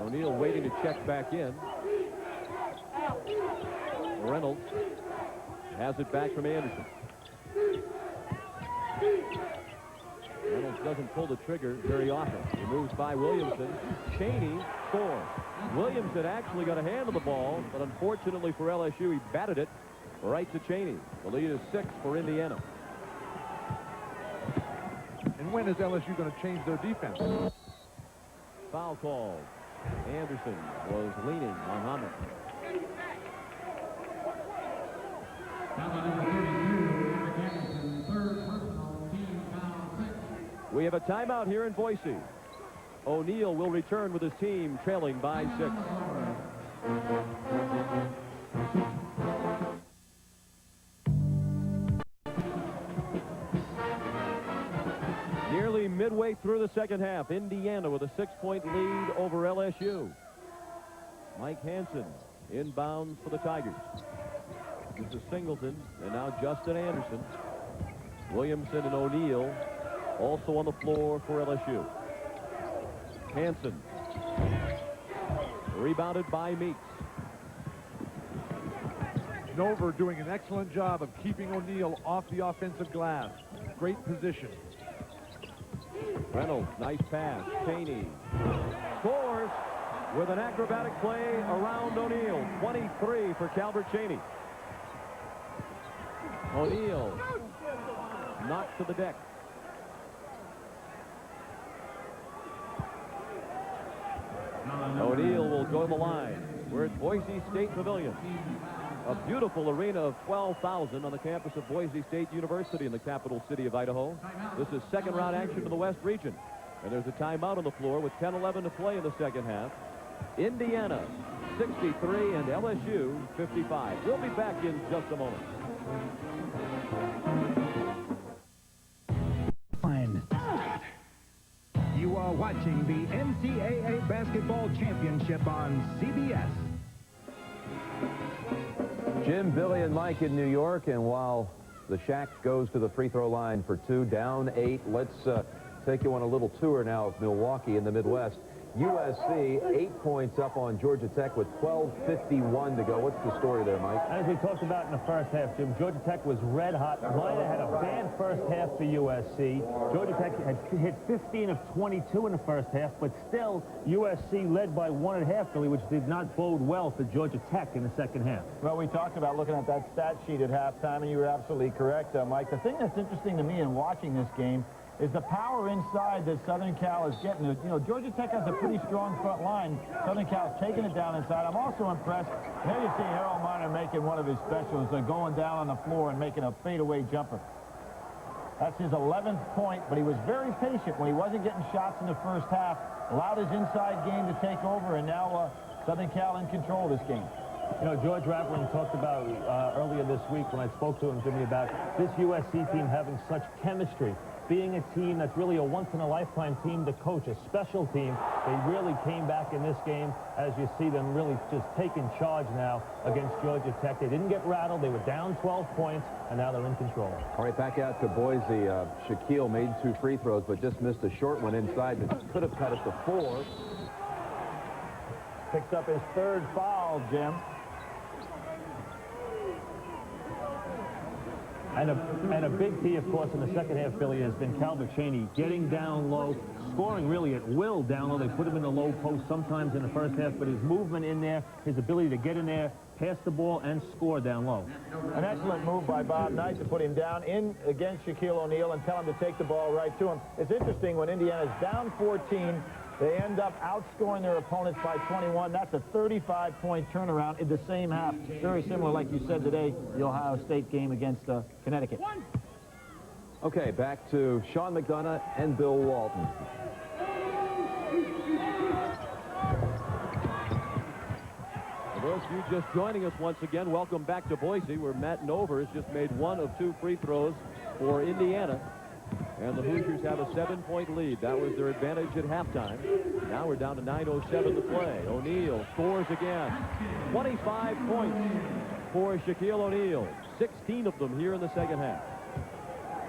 A: O'Neal waiting to check back in. Reynolds has it back from Anderson. Reynolds doesn't pull the trigger very often. He moves by Williamson. Cheney scores. Williamson actually got a hand on the ball, but unfortunately for LSU, he batted it right to Cheney. The lead is 6 for Indiana.
B: And when is LSU going to change their defense?
A: Foul call. Anderson was leaning on Hammond. We have a timeout here in Boise. O'Neal will return with his team trailing by 6. Nearly midway through the second half, Indiana with a 6-point lead over LSU. Mike Hansen inbounds for the Tigers. This is Singleton, and now Justin Anderson. Williamson and O'Neal also on the floor for LSU. Hansen. Rebounded by Meeks.
B: Nover doing an excellent job of keeping O'Neal off the offensive glass. Great position.
A: Reynolds, nice pass. Cheney scores with an acrobatic play around O'Neal. 23 for Calvert Cheney. O'Neal knocked to the deck. O'Neal will go to the line. We're at Boise State Pavilion, a beautiful arena of 12,000 on the campus of Boise State University in the capital city of Idaho. This is second-round action in the West region. And there's a timeout on the floor with 10-11 to play in the second half. Indiana, 63, and LSU, 55. We'll be back in just a moment.
F: You are watching the NCAA Basketball Championship on CBS.
H: Jim, Billy, and Mike in New York, and while the Shack goes to the free throw line for 2, down 8, let's take you on a little tour now of Milwaukee in the Midwest. USC 8 points up on Georgia Tech with 12:51 to go. What's the story there, Mike?
G: As we talked about in the first half, Jim, Georgia Tech was red hot. Might have had a bad first half for USC. Georgia Tech had hit 15 of 22 in the first half, but still USC led by 1.5, Billy, which did not bode well for Georgia Tech in the second half.
I: Well, we talked about looking at that stat sheet at halftime, and you were absolutely correct, Mike. The thing that's interesting to me in watching this game is the power inside that Southern Cal is getting. You know, Georgia Tech has a pretty strong front line. Southern Cal's taking it down inside. I'm also impressed. There you see Harold Miner making one of his specials, going down on the floor and making a fadeaway jumper. That's his 11th point, but he was very patient when he wasn't getting shots in the first half. Allowed his inside game to take over, and now Southern Cal in control of this game.
G: You know, George Raveling talked about earlier this week when I spoke to him, Jimmy, about this USC team having such chemistry, being a team that's really a once-in-a-lifetime team to coach, a special team. They really came back in this game, as you see them really just taking charge now against Georgia Tech. They didn't get rattled. They were down 12 points, and now they're in control.
H: All right, back out to Boise. Shaquille made 2 free throws, but just missed a short one inside that could have cut it to 4.
I: Picks up his 3rd foul, Jim.
G: And a big key, of course, in the second half, Billy, has been Calvert Chaney getting down low, scoring really at will down low. They put him in the low post sometimes in the first half, but his movement in there, his ability to get in there, pass the ball, and score down low.
I: An excellent move by Bob Knight to put him down in against Shaquille O'Neal and tell him to take the ball right to him. It's interesting, when Indiana's down 14, they end up outscoring their opponents by 21. That's a 35-point turnaround in the same half. Very similar, like you said today, the Ohio State game against Connecticut.
H: Okay, back to Sean McDonough and Bill Walton.
A: For those of you just joining us once again, welcome back to Boise, where Matt Nover has just made 1 of 2 free throws for Indiana. And the Hoosiers have a 7-point lead. That was their advantage at halftime. Now we're down to 9:07 to play. O'Neal scores again. 25 points for Shaquille O'Neal. 16 of them here in the second half.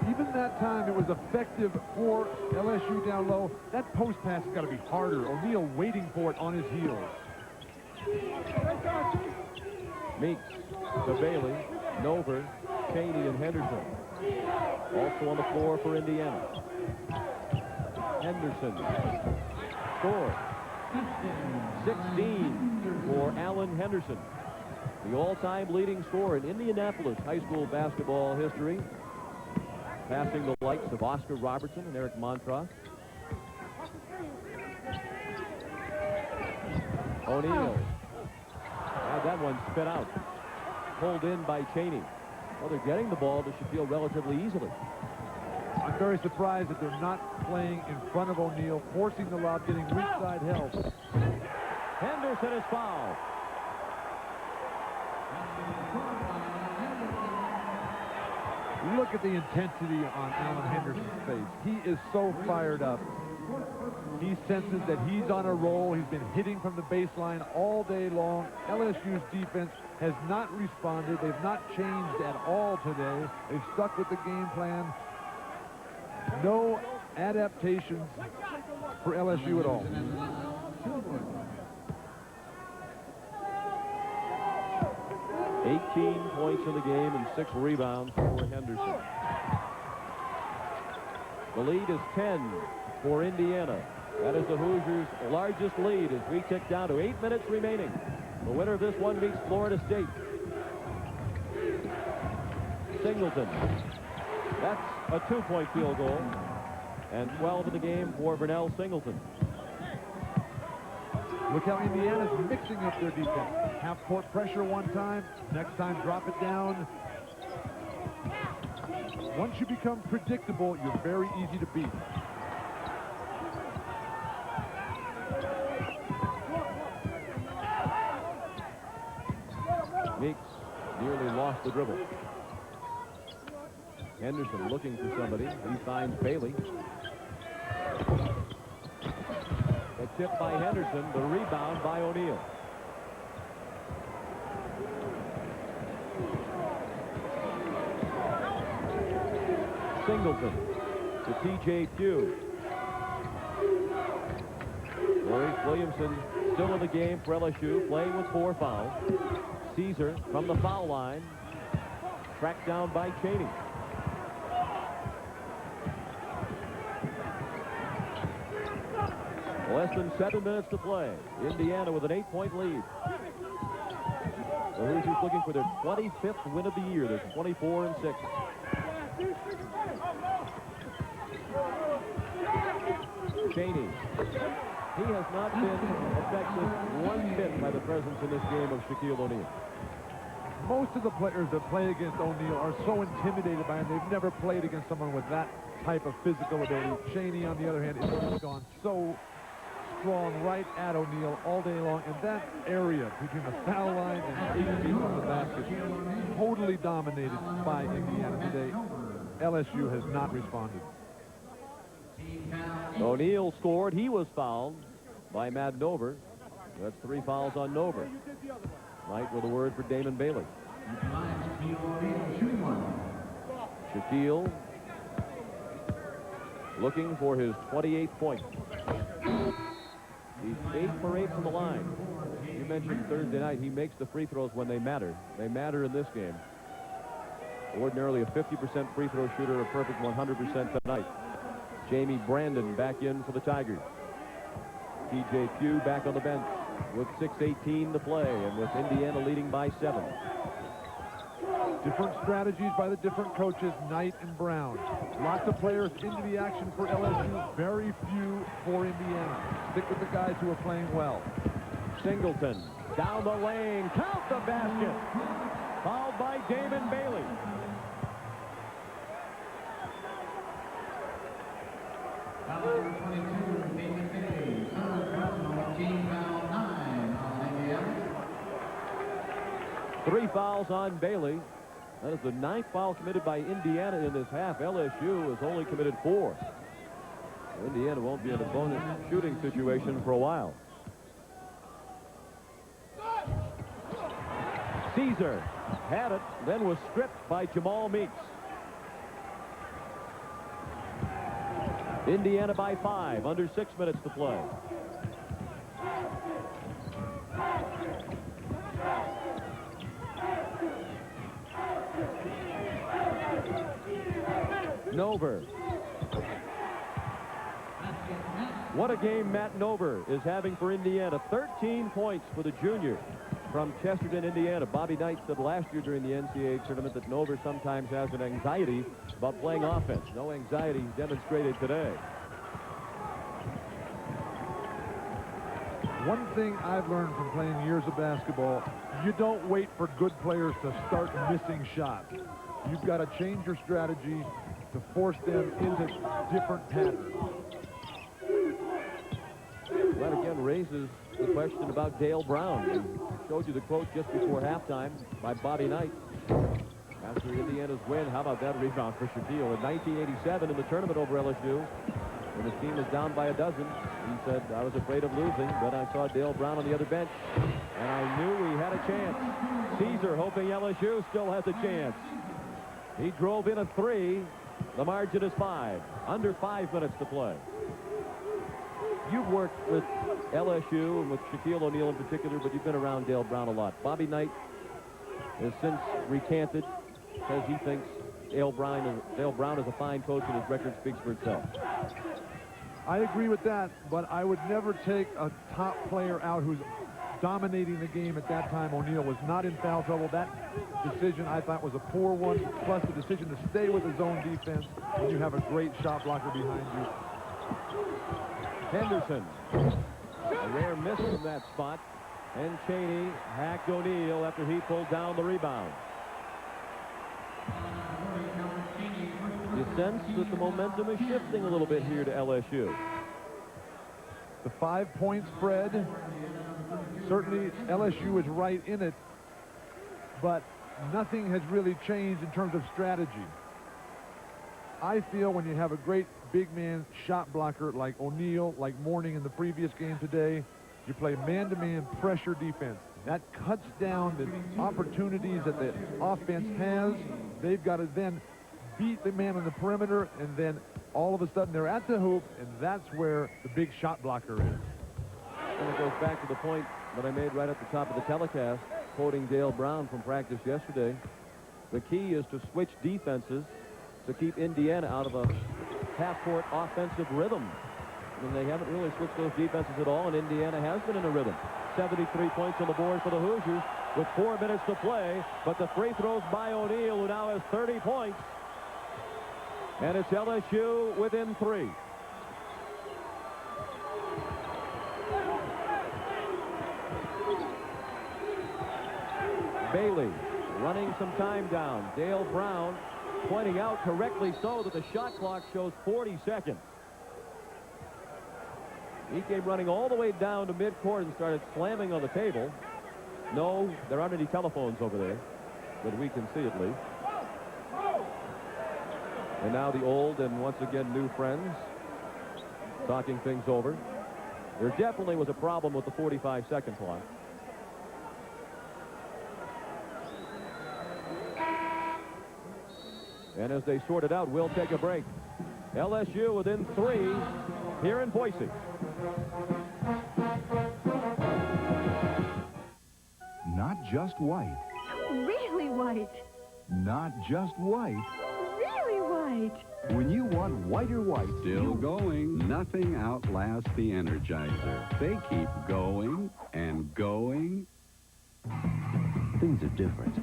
B: Even that time, it was effective for LSU down low. That post pass has got to be harder. O'Neal waiting for it on his heels.
A: Meeks to Bailey, Nover, Chaney, and Henderson. Also on the floor for Indiana. Henderson scored. 16 for Alan Henderson, the all-time leading scorer in Indianapolis high school basketball history, passing the likes of Oscar Robertson and Eric Montross. O'Neal had that one spit out. Pulled in by Chaney. Well, they're getting the ball to Shaquille relatively easily.
B: I'm very surprised that they're not playing in front of O'Neal, forcing the lob, getting weak side help.
A: Henderson is fouled.
B: Look at the intensity on Alan Henderson's face. He is so fired up. He senses that he's on a roll. He's been hitting from the baseline all day long. LSU's defense has not responded. They've not changed at all today. They've stuck with the game plan. No adaptations for LSU at all.
A: $18 points in the game and 6 rebounds for Henderson. The lead is 10 for Indiana. That is the Hoosiers' largest lead as we tick down to 8 minutes remaining. The winner of this one meets Florida State. Singleton. That's a 2-point field goal. And 12 in the game for Vernell Singleton.
B: Look how Indiana's mixing up their defense. Half-court pressure one time, next time drop it down. Once you become predictable, you're very easy to beat.
A: Meeks nearly lost the dribble. Henderson looking for somebody. He finds Bailey. The tip by Henderson, the rebound by O'Neal. Singleton to T.J. Pugh. Maurice Williamson still in the game for LSU, playing with 4 fouls. Caesar from the foul line, tracked down by Cheney. Less than 7 minutes to play. Indiana with an 8-point lead. The Hoosiers looking for their 25th win of the year. They're 24-6. Cheney. He has not been affected one bit by the presence in this game of Shaquille O'Neal.
B: Most of the players that play against O'Neal are so intimidated by him. They've never played against someone with that type of physical ability. Cheney, on the other hand, has gone so strong right at O'Neal all day long. And that area between the foul line and 8 feet from the basket, totally dominated by Indiana today. LSU has not responded.
A: O'Neal scored. He was fouled by Matt Nover. That's 3 fouls on Nover. Knight with a word for Damon Bailey. Shaquille looking for his 28th point. He's 8 for 8 from the line. You mentioned Thursday night, he makes the free throws when they matter. They matter in this game. Ordinarily a 50% free throw shooter, a perfect 100% tonight. Jamie Brandon back in for the Tigers. T.J. Pugh back on the bench with 6:18 to play, and with Indiana leading by 7.
B: Different strategies by the different coaches, Knight and Brown. Lots of players into the action for LSU, very few for Indiana. Stick with the guys who are playing well.
A: Singleton down the lane, count the basket. Fouled by Damon Bailey.
D: Foul 22, Damon Bailey. Third personal, team foul 9 on Indiana.
A: 3 fouls on Bailey. That is the 9th foul committed by Indiana in this half. LSU has only committed 4. Indiana won't be in a bonus shooting situation for a while. Caesar had it, then was stripped by Jamal Meeks. Indiana by 5, under 6 minutes to play. Nover. What a game Matt Nover is having for Indiana. 13 points for the junior from Chesterton, Indiana. Bobby Knight said last year during the NCAA tournament that Nover sometimes has an anxiety about playing offense. No anxiety demonstrated today.
B: One thing I've learned from playing years of basketball, you don't wait for good players to start missing shots. You've got to change your strategy to force them into different patterns.
A: That again raises the question about Dale Brown. We showed you the quote just before halftime by Bobby Knight. After Indiana's win, how about that rebound for Shaquille? In 1987 in the tournament over LSU, when the team was down by a dozen, he said, I was afraid of losing, but I saw Dale Brown on the other bench, and I knew we had a chance. Caesar hoping LSU still has a chance. He drove in a 3. The margin is 5. Under 5 minutes to play. You've worked with LSU and with Shaquille O'Neal in particular, but you've been around Dale Brown a lot. Bobby Knight has since recanted, says he thinks Dale Brown is a fine coach and his record speaks for itself.
B: I agree with that, but I would never take a top player out who's dominating the game at that time. O'Neal was not in foul trouble. That decision, I thought, was a poor one, plus the decision to stay with the zone defense when you have a great shot blocker behind you.
A: Henderson. A rare miss from that spot. And Cheney hacked O'Neal after he pulled down the rebound. You sense that the momentum is shifting a little bit here to LSU.
B: The 5-point spread, certainly LSU is right in it, but nothing has really changed in terms of strategy. I feel when you have a great big man shot blocker like O'Neal, like Mourning in the previous game today, you play man-to-man pressure defense. That cuts down the opportunities that the offense has. They've got to then beat the man on the perimeter, and then all of a sudden they're at the hoop, and that's where the big shot blocker is.
A: And it goes back to the point that I made right at the top of the telecast, quoting Dale Brown from practice yesterday. The key is to switch defenses to keep Indiana out of a half-court offensive rhythm. And they haven't really switched those defenses at all, and Indiana has been in a rhythm. 73 points on the board for the Hoosiers with 4 minutes to play, but the free throws by O'Neal, who now has 30 points. And it's LSU within 3. Bailey running some time down. Dale Brown pointing out correctly so that the shot clock shows 40 seconds. He came running all the way down to midcourt and started slamming on the table. No, there aren't any telephones over there that we can see at least. And now the old and once again new friends talking things over. There definitely was a problem with the 45-second clock. And as they sort it out, we'll take a break. LSU within 3 here in Boise.
E: Not just white.
J: Really white.
E: Not just white.
J: Really white.
E: When you want whiter white,
K: Still going. Nothing outlasts the Energizer. They keep going and going.
M: Things are different.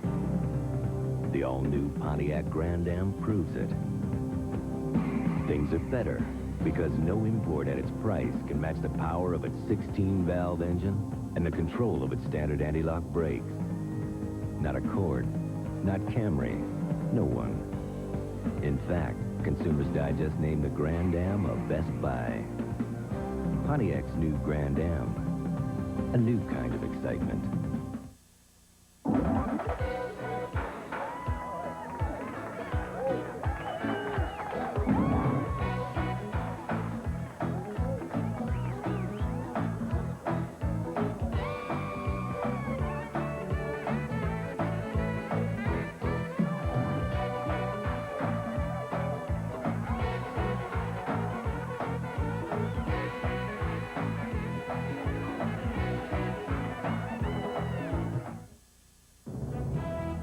M: The all-new Pontiac Grand Am proves it. Things are better because no import at its price can match the power of its 16-valve engine and the control of its standard anti-lock brakes. Not Accord, not Camry, no one. In fact, Consumers Digest named the Grand Am a Best Buy. Pontiac's new Grand Am, a new kind of excitement.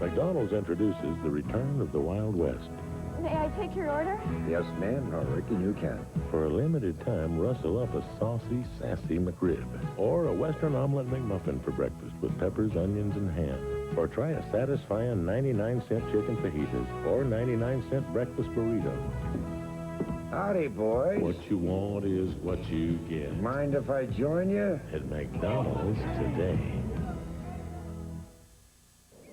Q: McDonald's introduces the return of the Wild West.
N: May I take your order?
Q: Yes, ma'am. I reckon you can. For a limited time, rustle up a saucy, sassy McRib. Or a Western omelet McMuffin for breakfast with peppers, onions, and ham. Or try a satisfying 99-cent chicken fajitas or 99-cent breakfast burrito.
Y: Howdy, boys.
Q: What you want is what you get.
Y: Mind if I join you?
Q: At McDonald's today.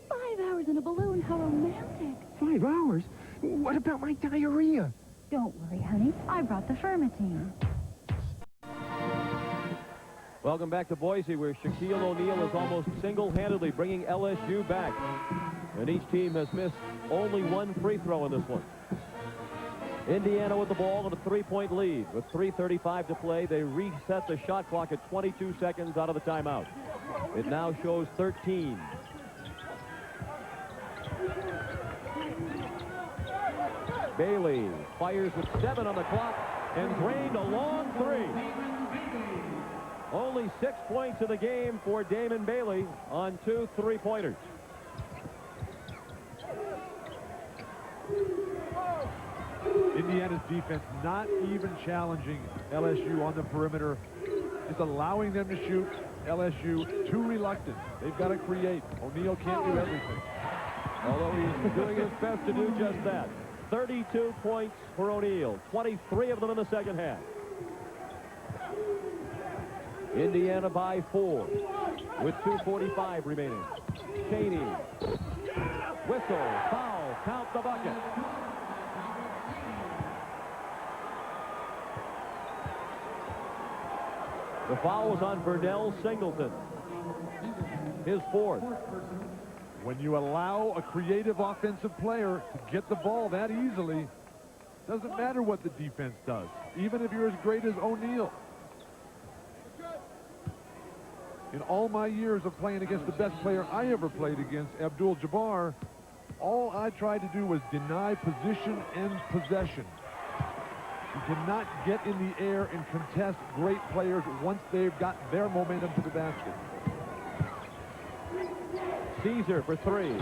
J: 5 hours in a balloon, how romantic.
Z: 5 hours? What about my diarrhea?
J: Don't worry, honey. I brought the Fermitine.
A: Welcome back to Boise, where Shaquille O'Neal is almost single-handedly bringing LSU back. And each team has missed only one free throw in this one. Indiana with the ball and a 3-point lead. With 3:35 to play, they reset the shot clock at 22 seconds out of the timeout. It now shows 13. Bailey fires with 7 on the clock and drained a long 3. Only 6 points in the game for Damon Bailey on 2 3-pointers.
B: Indiana's defense not even challenging LSU on the perimeter. just allowing them to shoot. LSU too reluctant. They've got to create. O'Neal can't do everything.
A: Although he's doing his best to do just that. 32 points for O'Neal, 23 of them in the second half. Indiana by 4 with 2:45 remaining. Cheney. Whistle. Foul. Count the bucket. The foul was on Vernell Singleton. His fourth.
B: When you allow a creative offensive player to get the ball that easily, doesn't matter what the defense does, even if you're as great as O'Neal. In all my years of playing against the best player I ever played against, Abdul-Jabbar, all I tried to do was deny position and possession. You cannot get in the air and contest great players once they've got their momentum to the basket.
A: Caesar for 3.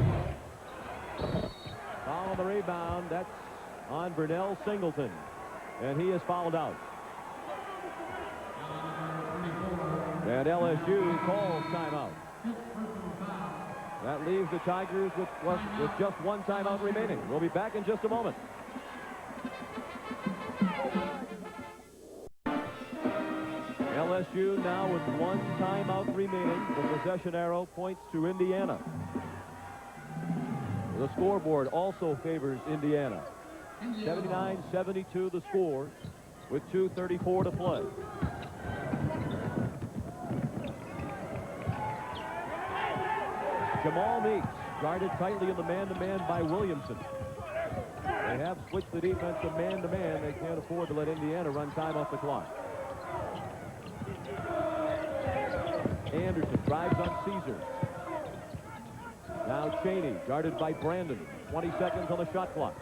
A: Foul on the rebound. That's on Vernell Singleton. And he is fouled out. And LSU calls timeout. That leaves the Tigers with just one timeout remaining. We'll be back in just a moment. LSU now with one timeout remaining. The possession arrow points to Indiana. The scoreboard also favors Indiana. 79-72 the score with 2:34 to play. Jamal Meeks guarded tightly in the man-to-man by Williamson. They have switched the defense to man-to-man. They can't afford to let Indiana run time off the clock. Anderson drives on Caesar. Now Cheney, guarded by Brandon. 20 seconds on the shot clock.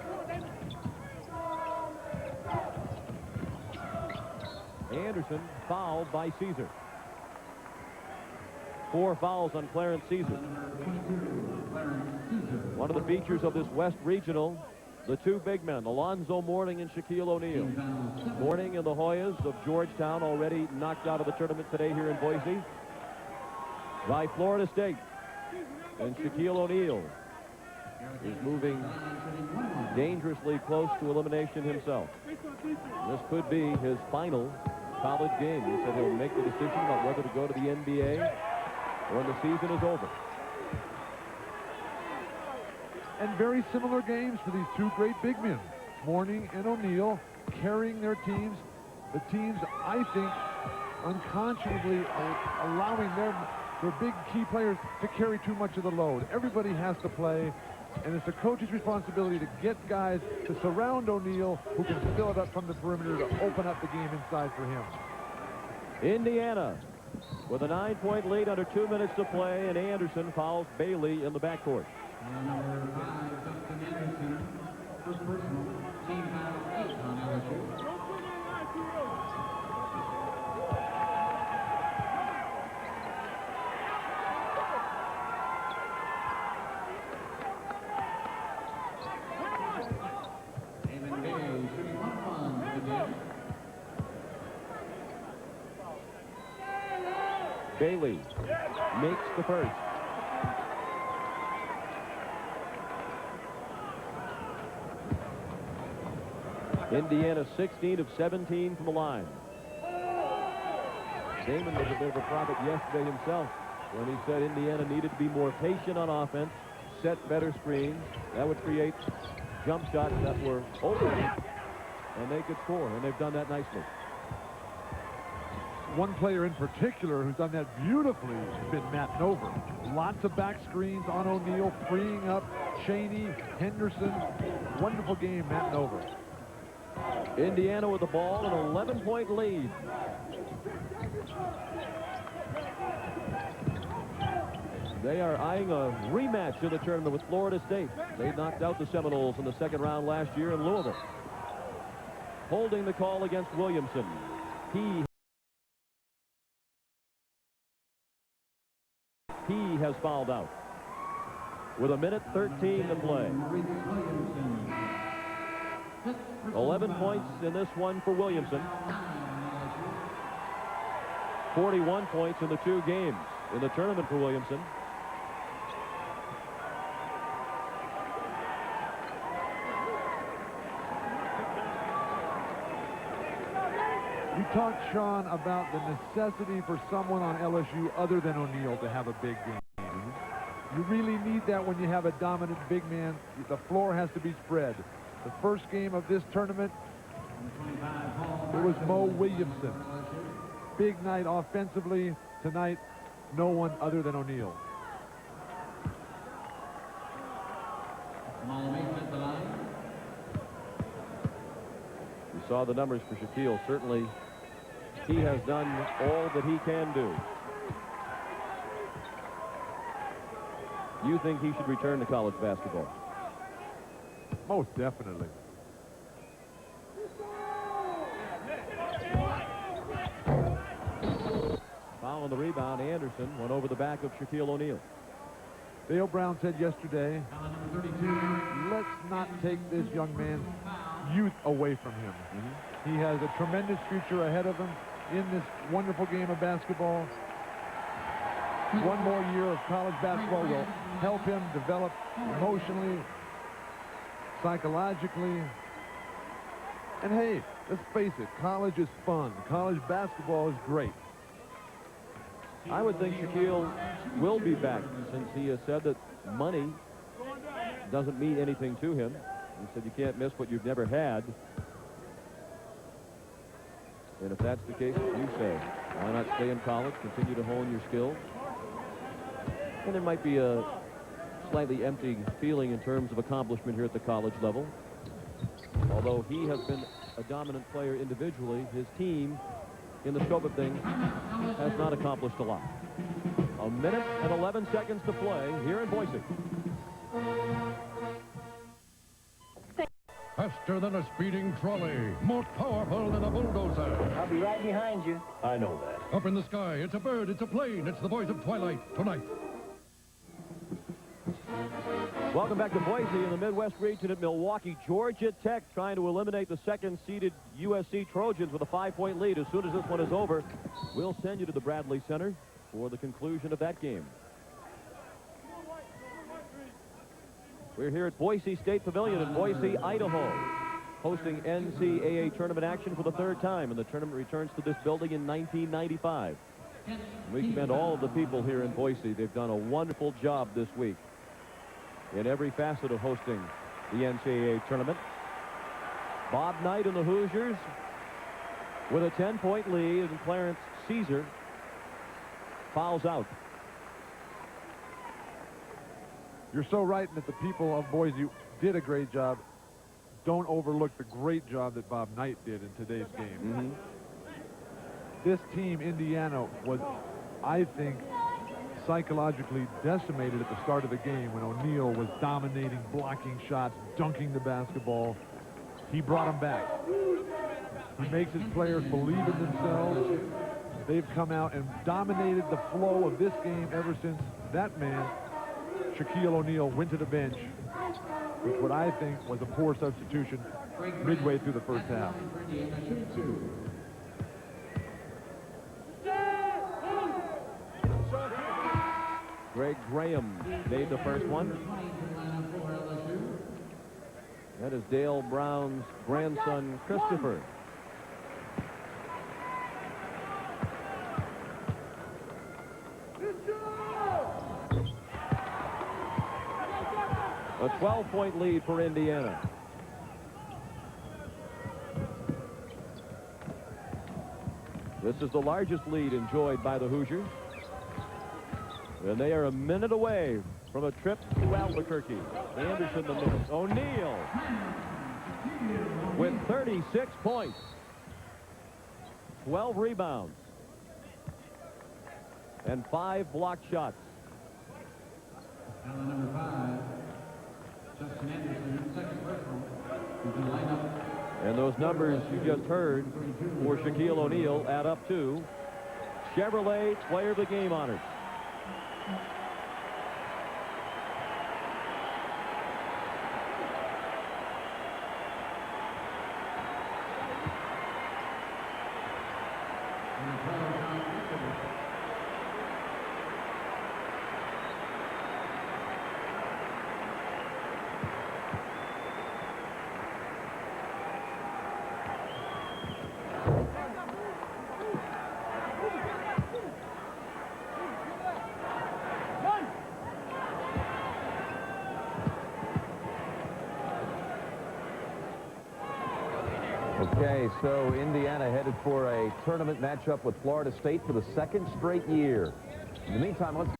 A: Anderson fouled by Caesar. 4 fouls on Clarence Caesar. One of the features of this West Regional, the 2 big men, Alonzo Mourning and Shaquille O'Neal. Mourning and the Hoyas of Georgetown, already knocked out of the tournament today here in Boise by Florida State. And Shaquille O'Neal is moving dangerously close to elimination himself. This could be his final college game. He said he'll make the decision about whether to go to the NBA when the season is over.
B: And very similar games for these 2 great big men, Mourning and O'Neal, carrying their teams. The teams, I think, unconscionably are allowing their big key players to carry too much of the load. Everybody has to play, and it's the coach's responsibility to get guys to surround O'Neal who can fill it up from the perimeter to open up the game inside for him.
A: Indiana with a 9-point lead under 2 minutes to play, and Anderson fouls Bailey in the backcourt.
D: Number 5, Justin Anderson, first personal, team foul 8 on LSU.
A: Bailey makes the first. Indiana 16 of 17 from the line. Damon was a bit of a prophet yesterday himself when he said Indiana needed to be more patient on offense, set better screens. That would create jump shots that were open, and they could score, and they've done that nicely.
B: One player in particular who's done that beautifully has been Matt Nover. Lots of back screens on O'Neal, freeing up Cheney, Henderson. Wonderful game, Matt Nover.
A: Indiana with the ball, an 11-point lead. They are eyeing a rematch in the tournament with Florida State. They knocked out the Seminoles in the second round last year in Louisville. Holding the call against Williamson. He has fouled out with 1:13 to play. 11 points in this one for Williamson. 41 points in the 2 games in the tournament for Williamson.
B: You talked, Sean, about the necessity for someone on LSU other than O'Neal to have a big game. You really need that when you have a dominant big man. The floor has to be spread. The first game of this tournament, it was Mo Williamson. Big night offensively. Tonight, no one other than O'Neal.
A: You saw the numbers for Shaquille. Certainly, he has done all that he can do. You think he should return to college basketball?
B: Most definitely.
A: Following the rebound, Anderson went over the back of Shaquille O'Neal.
B: Dale Brown said yesterday, let's not take this young man's youth away from him. He has a tremendous future ahead of him in this wonderful game of basketball. One more year of college basketball will help him develop emotionally, psychologically. And hey, let's face it, college is fun. College basketball is great.
A: I would think Shaquille will be back, since he has said that money doesn't mean anything to him. He said you can't miss what you've never had. And if that's the case, as you say, why not stay in college, continue to hone your skills? And there might be a slightly empty feeling in terms of accomplishment here at the college level. Although he has been a dominant player individually, his team, in the scope of things, has not accomplished a lot. A minute and 11 seconds to play here in Boise.
C: Faster than a speeding trolley, more powerful than a bulldozer.
O: I'll be right behind you.
C: I know that. Up in the sky, it's a bird, it's a plane, it's the boys of Twilight tonight.
A: Welcome back to Boise in the Midwest region at Milwaukee. Georgia Tech trying to eliminate the second-seeded USC Trojans with a 5-point lead. As soon as this one is over, we'll send you to the Bradley Center for the conclusion of that game. We're here at Boise State Pavilion in Boise, Idaho, hosting NCAA tournament action for the 3rd time, and the tournament returns to this building in 1995. We commend all of the people here in Boise. They've done a wonderful job this week in every facet of hosting the NCAA tournament. Bob Knight and the Hoosiers with a 10-point lead, and Clarence Caesar fouls out.
B: You're so right that the people of Boise did a great job. Don't overlook the great job that Bob Knight did in today's game. This team, Indiana, was, I think, psychologically decimated at the start of the game when O'Neal was dominating, blocking shots, dunking the basketball. He brought them back. He makes his players believe in themselves. They've come out and dominated the flow of this game ever since that man, Shaquille O'Neal, went to the bench with what I think was a poor substitution midway through the first half.
A: Greg Graham made the first one. That is Dale Brown's grandson, Christopher. A 12-point lead for Indiana. This is the largest lead enjoyed by the Hoosiers. And they are a minute away from a trip to Albuquerque. Anderson the miss. O'Neal with 36 points. 12 rebounds. And 5 blocked shots.
D: Number 5, Justin Anderson, second personal, who's in the lineup.
A: And those numbers you just heard for Shaquille O'Neal add up to Chevrolet Player of the Game honors.
H: Okay, so Indiana headed for a tournament matchup with Florida State for the second straight year. In the meantime, let's